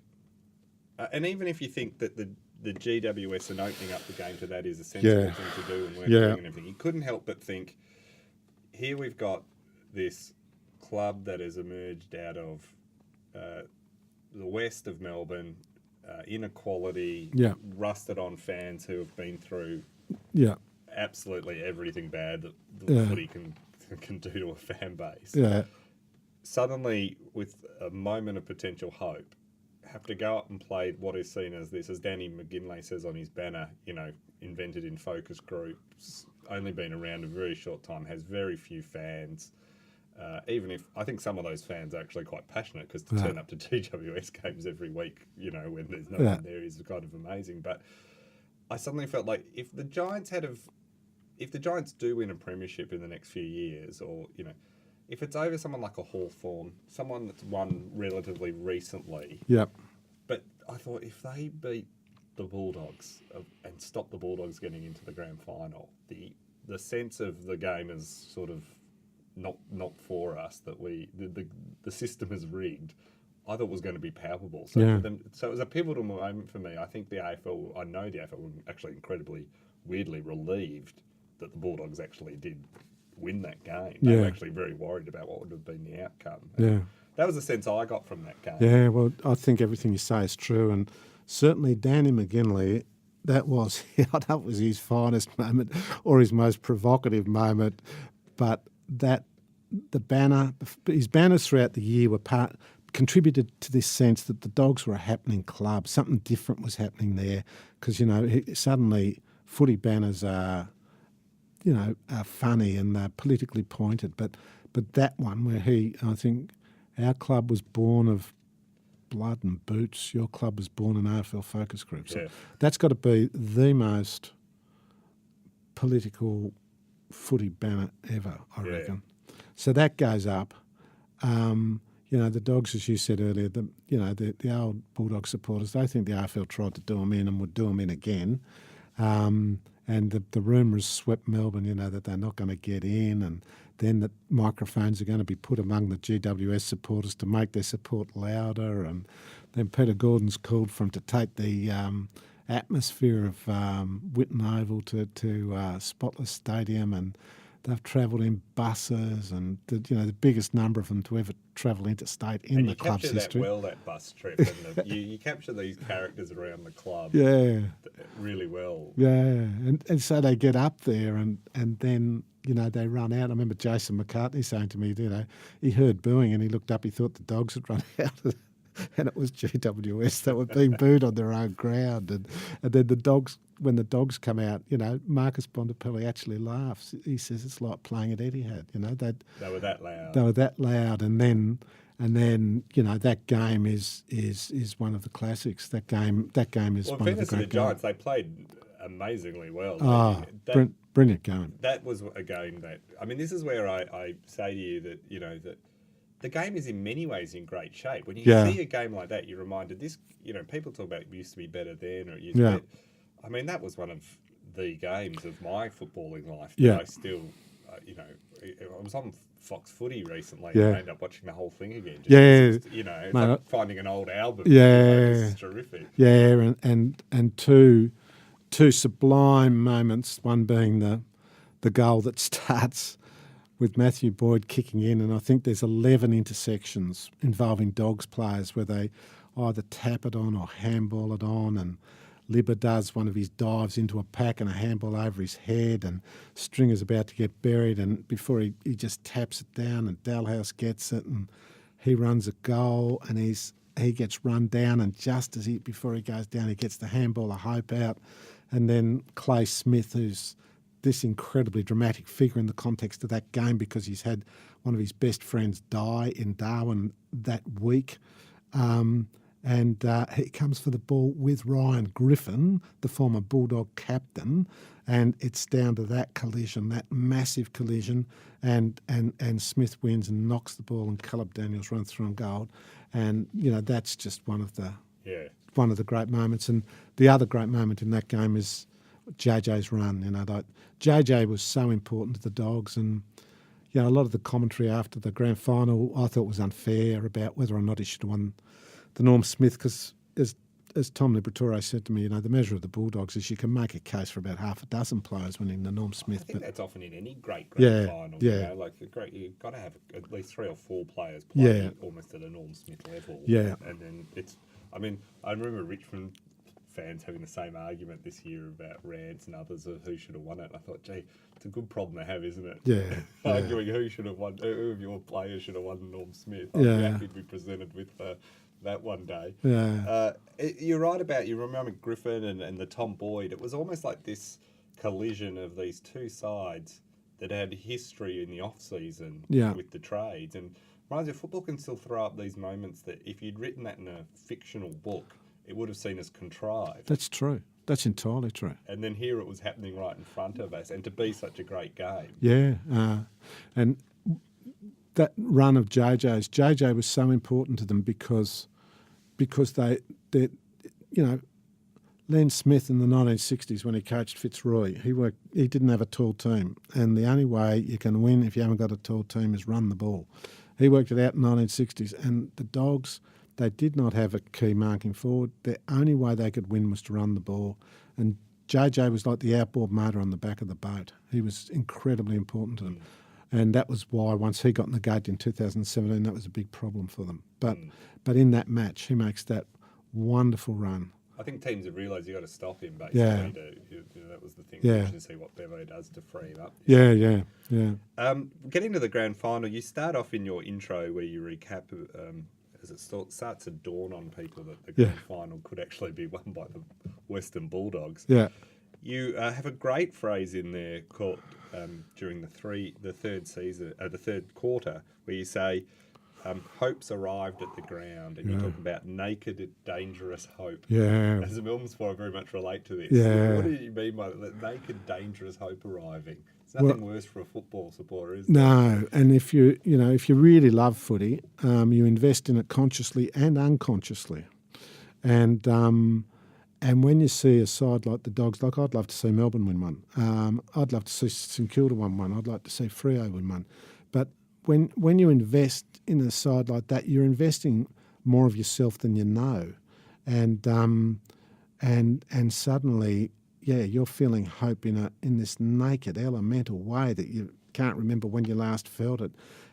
and even if you think that the GWS and opening up the game to that is a sensible thing to do and we're doing and everything, you couldn't help but think, here we've got this club that has emerged out of the west of Melbourne, inequality, rusted on fans who have been through absolutely everything bad that the footy can do to a fan base. Yeah. Suddenly, with a moment of potential hope, have to go up and play what is seen as this, as Danny McGinlay says on his banner, invented in focus groups, only been around a very short time, has very few fans. Even if I think some of those fans are actually quite passionate, because to turn up to GWS games every week, when there's no one there is kind of amazing. But I suddenly felt like if the Giants do win a premiership in the next few years, or if it's over someone like a Hawthorn, someone that's won relatively recently. Yep. But I thought if they beat the Bulldogs and stop the Bulldogs getting into the grand final, the sense of the game is sort of not for us, that the system is rigged, I thought was going to be palpable. So it was a pivotal moment for me. I think I know the AFL were actually incredibly weirdly relieved that the Bulldogs actually did win that game. They Yeah. were actually very worried about what would have been the outcome. Yeah. That was the sense I got from that game. Yeah, well, I think everything you say is true, and certainly Danny McGinley, that was his finest moment or his most provocative moment, but his banners throughout the year contributed to this sense that the Dogs were a happening club. Something different was happening there because, suddenly footy banners are funny and they're politically pointed, but that one where I think our club was born of blood and boots, your club was born in AFL focus groups. Yeah. That's got to be the most political footy banner ever, I reckon. So that goes up. The Dogs, as you said earlier, the old Bulldog supporters, they think the AFL tried to do them in and would do them in again. And the rumours swept Melbourne, that they're not going to get in, and then the microphones are going to be put among the GWS supporters to make their support louder. And then Peter Gordon's called for him to take the atmosphere of Whitten Oval to Spotless Stadium, and they've travelled in buses, and the biggest number of them to ever travel interstate in the club's history. You capture that bust trip, and you capture these characters around the club, really well. Yeah, and so they get up there, and then they run out. I remember Jason McCartney saying to me, he heard booing and he looked up, he thought the Dogs had run out. And it was GWS that were being booed on their own ground. And then the Dogs, when the Dogs come out, Marcus Bontempelli actually laughs. He says it's like playing at Etihad. They were that loud. They were that loud. And then that game is one of the classics. That game is one of the great the Giants, they played amazingly well. Brilliant game. That was a game that, this is where I say to you that, that the game is in many ways in great shape. When you see a game like that, you're reminded this, people talk about it used to be better then, or it used to be. That was one of the games of my footballing life. I still, I was on Fox Footy recently and I ended up watching the whole thing again. It's like finding an old album. This is terrific. Yeah, and two sublime moments, one being the goal that starts with Matthew Boyd kicking in, and I think there's 11 intersections involving Dogs players where they either tap it on or handball it on, and Libba does one of his dives into a pack and a handball over his head, and Stringer's about to get buried, and before he just taps it down, and Dalhouse gets it, and he runs a goal, and he gets run down, and just before he goes down, he gets the handball of hope out, and then Clay Smith, who's this incredibly dramatic figure in the context of that game because he's had one of his best friends die in Darwin that week. And he comes for the ball with Ryan Griffin, the former Bulldog captain, and it's down to that collision, that massive collision, and Smith wins and knocks the ball, and Caleb Daniels runs through on goal. And, that's just one of the great moments. And the other great moment in that game is JJ's run. JJ was so important to the Dogs, and a lot of the commentary after the grand final I thought was unfair about whether or not he should have won the Norm Smith, because as Tom Liberatore said to me, the measure of the Bulldogs is you can make a case for about half a dozen players winning the Norm Smith. I think that's often in any great final. You've got to have at least 3 or 4 players playing almost at a Norm Smith level. Yeah, and then I remember Richmond fans having the same argument this year about Rance and others of who should have won it. I thought, gee, it's a good problem to have, isn't it? Yeah. Arguing who should have won, who of your players should have won Norm Smith. I'd be happy to be presented with that one day. Yeah. You're right about, you remember Griffin and the Tom Boyd. It was almost like this collision of these two sides that had history in the off-season with the trades. And reminds me, football can still throw up these moments that if you'd written that in a fictional book, it would have seen as contrived. That's true. That's entirely true. And then here it was happening right in front of us, and to be such a great game. Yeah, and that run of JJ was so important to them because they Len Smith in the 1960s when he coached Fitzroy, he didn't have a tall team, and the only way you can win if you haven't got a tall team is run the ball. He worked it out in the 1960s, and the Dogs, they did not have a key marking forward. The only way they could win was to run the ball. And JJ was like the outboard motor on the back of the boat. He was incredibly important to them. And that was why once he got in the gate in 2017, that was a big problem for them. But in that match, he makes that wonderful run. I think teams have realised you've got to stop him, basically. Yeah. That was the thing. Yeah. To see what Bevo does to free him up. Yeah. Getting to the grand final, you start off in your intro where you recap as it starts to dawn on people that the grand final could actually be won by the Western Bulldogs. Yeah. You have a great phrase in there called during the third quarter, where you say, "Hope's arrived at the ground," and you talk about naked, dangerous hope. Yeah. As a Melbourne supporter, I very much relate to this. Yeah. What do you mean by that? Naked, dangerous hope arriving? It's nothing worse for a football supporter, is there? No, and if you really love footy, you invest in it consciously and unconsciously, and when you see a side like the Dogs, like I'd love to see Melbourne win one. I'd love to see St Kilda win one. I'd like to see Freo win one. But when you invest in a side like that, you're investing more of yourself than you know, and suddenly, you're feeling hope in this naked, elemental way that you can't remember when you last felt it,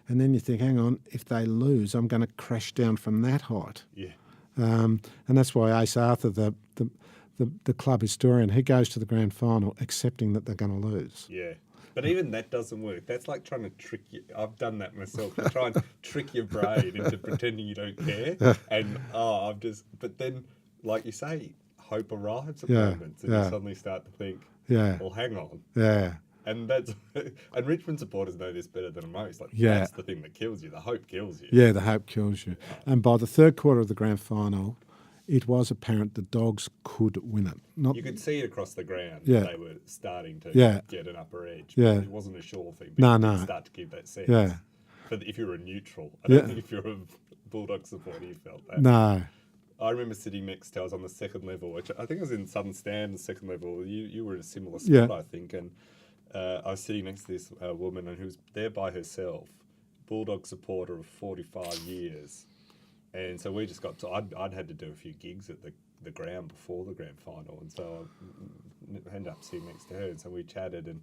and then you think, hang on, if they lose, I'm going to crash down from that height. Yeah. And that's why Ace Arthur, the club historian, he goes to the grand final accepting that they're going to lose. Yeah. But even that doesn't work. That's like trying to trick you. I've done that myself. To try and trick your brain into pretending you don't care. And, but then, like you say, hope arrives at moments and you suddenly start to think, well, hang on. Yeah. And and Richmond supporters know this better than most. That's the thing that kills you. The hope kills you. Yeah, the hope kills you. And by the third quarter of the grand final, it was apparent the Dogs could win it. You could see it across the ground. Yeah. They were starting to get an upper edge. Yeah. It wasn't a sure thing. But you did start to give that sense. Yeah. But if you're a neutral, I don't think if you're a Bulldog supporter, you felt that. No. I remember sitting next to, I was on the second level, which I think I was in Southern Stand, the second level. You were in a similar spot, I think. And I was sitting next to this woman who was there by herself, Bulldog supporter of 45 years. And so we just got to, I'd had to do a few gigs at the ground before the grand final. And so I ended up sitting next to her. And so we chatted and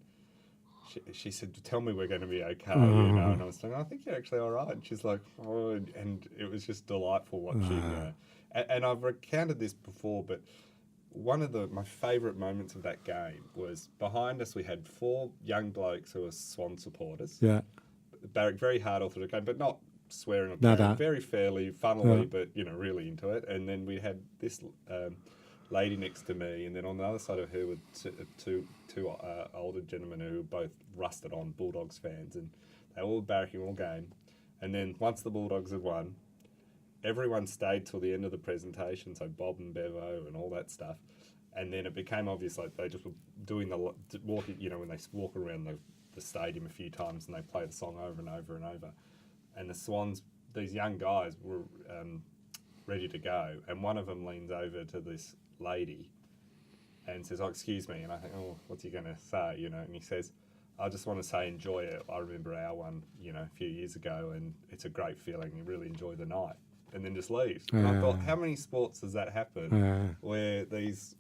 she said, tell me we're going to be okay, And I was like, I think you're actually all right. And she's like, oh, and it was just delightful watching. And I've recounted this before, but one of my favourite moments of that game was behind us we had 4 young blokes who were Swan supporters. Yeah. Barrack very hard all through the game, but not swearing or No. very fairly, funnily, but really into it. And then we had this lady next to me, and then on the other side of her were two older gentlemen who were both rusted on Bulldogs fans, and they were all barracking all game. And then once the Bulldogs had won, everyone stayed till the end of the presentation, so Bob and Bevo and all that stuff. And then it became obvious, like they just were doing walking, when they walk around the stadium a few times and they play the song over and over and over. And the Swans, these young guys were ready to go. And one of them leans over to this lady and says, oh, excuse me. And I think, oh, what's he going to say, And he says, I just want to say enjoy it. I remember our one, a few years ago, and it's a great feeling. You really enjoy the night. And then just leaves. And I thought, how many sports does that happen where these,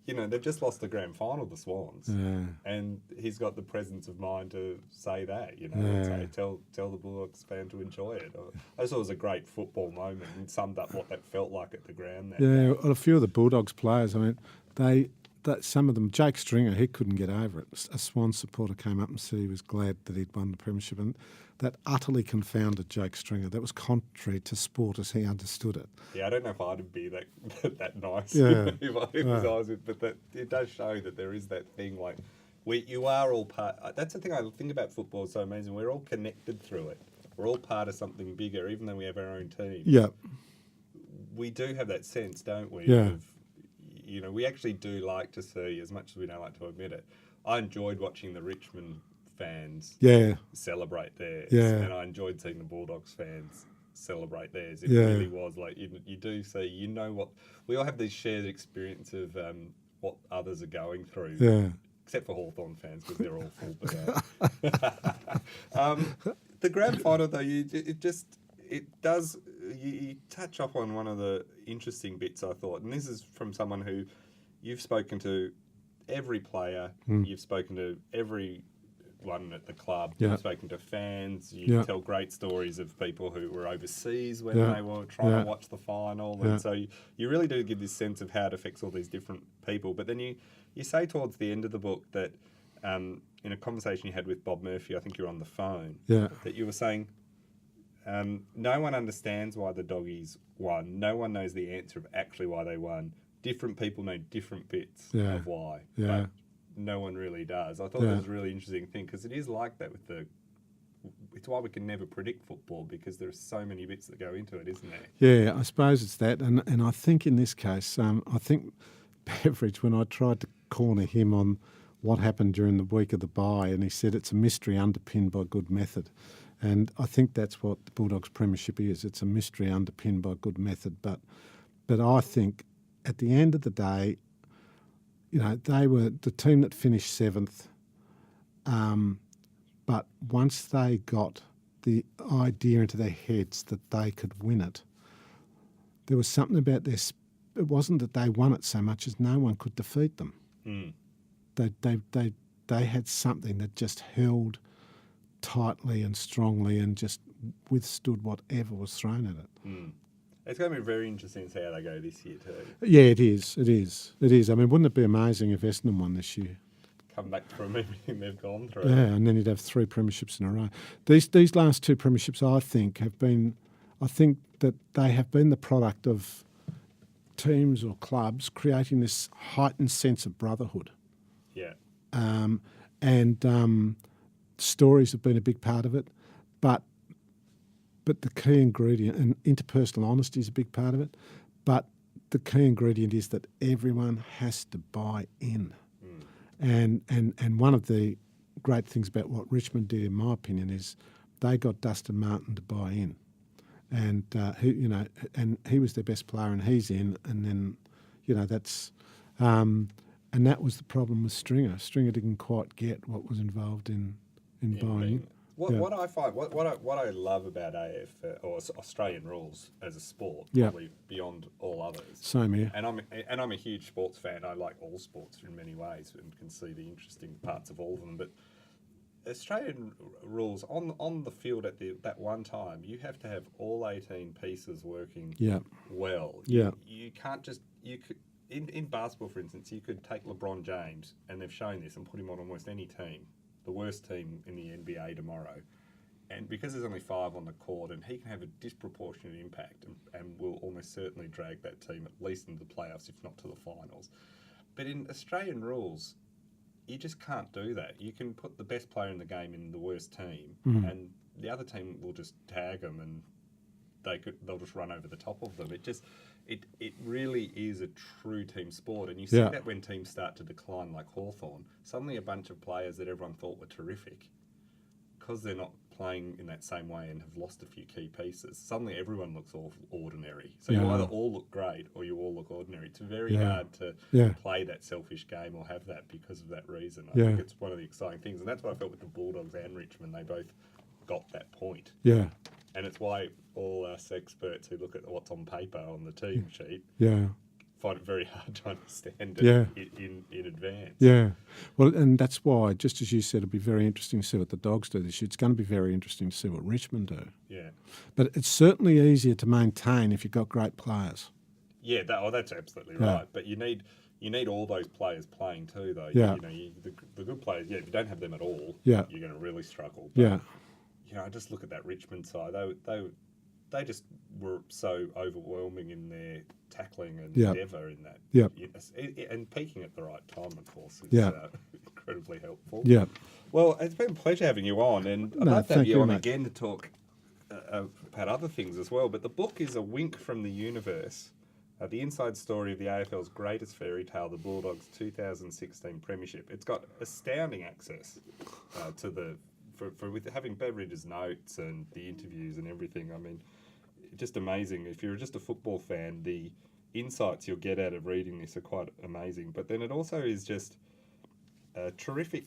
they've just lost the grand final, the Swans, and he's got the presence of mind to say that, and say, tell the Bulldogs fan to enjoy it. I just thought it was a great football moment and summed up what that felt like at the ground there. Well, a few of the Bulldogs players, some of them, Jake Stringer, he couldn't get over it. A Swan supporter came up and said he was glad that he'd won the premiership, and that utterly confounded Jake Stringer. That was contrary to sport as he understood it. Yeah, I don't know if I'd be that nice if I was with, but it does show that there is that thing like you are all part. That's the thing I think about football is so amazing. We're all connected through it. We're all part of something bigger, even though we have our own team. Yeah, we do have that sense, don't we? Yeah. We actually do like to see, as much as we don't like to admit it. I enjoyed watching the Richmond fans celebrate theirs, and I enjoyed seeing the Bulldogs fans celebrate theirs. It really was like you do see, what we all have these shared experience of what others are going through. Yeah. Except for Hawthorn fans because they're awful. But the grand final though, you touch up on one of the interesting bits I thought, and this is from someone who you've spoken to every player. You've spoken to everyone at the club. Yeah. You've spoken to fans. You Yeah. tell great stories of people who were overseas when Yeah. they were trying Yeah. to watch the final. Yeah. And so you really do give this sense of how it affects all these different people. But then you say towards the end of the book that in a conversation you had with Bob Murphy, I think you were on the phone, Yeah. that you were saying no one understands why the Doggies won. No one knows the answer of actually why they won. Different people know different bits Yeah. of why. Yeah. But no one really does. I thought Yeah. that was a really interesting thing because it is like that with it's why we can never predict football because there are so many bits that go into it, isn't there? Yeah, I suppose it's that. And I think in this case, I think Beveridge, when I tried to corner him on what happened during the week of the bye, and he said it's a mystery underpinned by good method. And I think that's what the Bulldogs premiership is. It's a mystery underpinned by good method. But I think at the end of the day, you know, they were the team that finished seventh. But once they got the idea into their heads that they could win it, there was something about their. It wasn't that they won it so much as no one could defeat them. Mm. They had something that just held tightly and strongly and just withstood whatever was thrown at it. Mm. It's going to be very interesting to see how they go this year too. Yeah, it is. It is. It is. I mean, wouldn't it be amazing if Essendon won this year? Come back from everything they've gone through. Yeah, and then you'd have 3 premierships in a row. These last 2 premierships, I think that they have been the product of teams or clubs creating this heightened sense of brotherhood. Yeah. Stories have been a big part of it, but the key ingredient, and interpersonal honesty is a big part of it, but the key ingredient is that everyone has to buy in. And one of the great things about what Richmond did, in my opinion, is they got Dustin Martin to buy in, and he was their best player, and he's in, and then, that's, and that was the problem with Stringer. Stringer didn't quite get what was involved in buying. What I find, what I love about AF or Australian rules as a sport, Yeah. probably beyond all others. Same here. And I'm a huge sports fan. I like all sports in many ways and can see the interesting parts of all of them. But Australian rules on the field at that one time, you have to have all 18 pieces working Yeah. well. Yeah. You can't just in basketball, for instance, you could take LeBron James, and they've shown this, and put him on almost any team, the worst team in the NBA tomorrow. And because there's only 5 on the court, and he can have a disproportionate impact and will almost certainly drag that team at least into the playoffs, if not to the finals. But in Australian rules, you just can't do that. You can put the best player in the game in the worst team, and the other team will just tag them, and they'll just run over the top of them. It really is a true team sport, and you see that when teams start to decline, like Hawthorn, suddenly a bunch of players that everyone thought were terrific, because they're not playing in that same way and have lost a few key pieces, suddenly everyone looks all ordinary. So you either all look great or you all look ordinary. It's very hard to play that selfish game or have that because of that reason. I think it's one of the exciting things, and that's what I felt with the Bulldogs and Richmond. They both got that point. Yeah. And it's why all us experts who look at what's on paper on the team sheet find it very hard to understand it in advance. Yeah. Well, and that's why, just as you said, it'll be very interesting to see what the Dogs do this year. It's going to be very interesting to see what Richmond do. Yeah. But it's certainly easier to maintain if you've got great players. Yeah, that's absolutely right. But you need all those players playing too, though. Yeah. The good players, if you don't have them at all, Yeah. you're going to really struggle. But, Yeah. I just look at that Richmond side. They just were so overwhelming in their tackling and endeavour in that. Yeah. And peaking at the right time, of course, is incredibly helpful. Yeah. Well, it's been a pleasure having you on, and I'd love to have you on again to talk about other things as well. But the book is a wink from the universe, the inside story of the AFL's greatest fairy tale, the Bulldogs' 2016 premiership. It's got astounding access to for with having Beveridge's notes and the interviews and everything. I mean, just amazing. If you're just a football fan, the insights you'll get out of reading this are quite amazing. But then it also is just a terrific.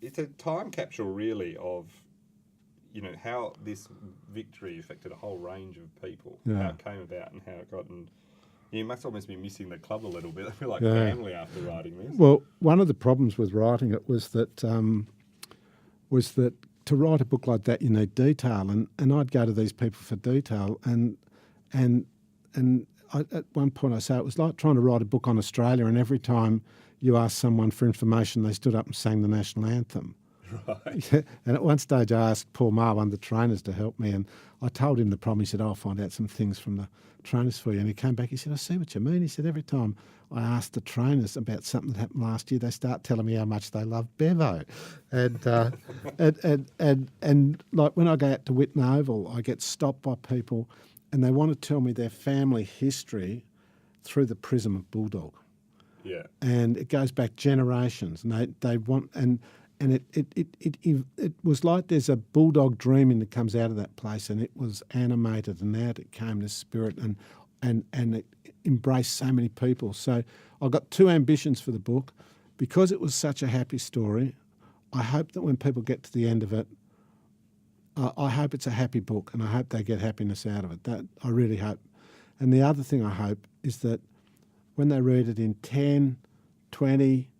It's a time capsule, really, of how this victory affected a whole range of people, how it came about, and how it got. And You must almost be missing the club a little bit. I feel like Yeah. family after writing this. Well, one of the problems with writing it was that to write a book like that you need detail, and I'd go to these people for detail, and at one point I say it was like trying to write a book on Australia, and every time you asked someone for information, they stood up and sang the national anthem. Right. And at one stage I asked Paul Maher, one of the trainers, to help me, and I told him the problem. He said, I'll find out some things from the trainers for you. And he came back, he said, I see what you mean. He said, every time I ask the trainers about something that happened last year, they start telling me how much they love Bevo. And like when I go out to Whitton Oval, I get stopped by people and they want to tell me their family history through the prism of Bulldog. Yeah. And it goes back generations, and they want and it was like there's a bulldog dreaming that comes out of that place, and it was animated, and out it came, the spirit, and it embraced so many people. So I got two ambitions for the book. Because it was such a happy story, I hope that when people get to the end of it, I hope it's a happy book, and I hope they get happiness out of it. That I really hope. And the other thing I hope is that when they read it in 10, 20,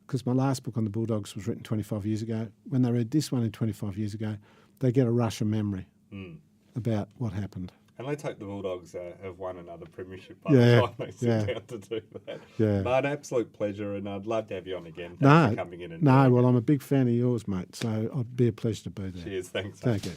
because my last book on the Bulldogs was written 25 years ago, when they read this one in 25 years ago, they get a rush of memory about what happened. And let's hope the Bulldogs have won another premiership by Yeah, the time they sit yeah. down to do that. Yeah. But an absolute pleasure, and I'd love to have you on again. Thanks for coming in. And no, doing well, it. I'm a big fan of yours, mate, so it'd be a pleasure to be there. Cheers, thanks. Thank you.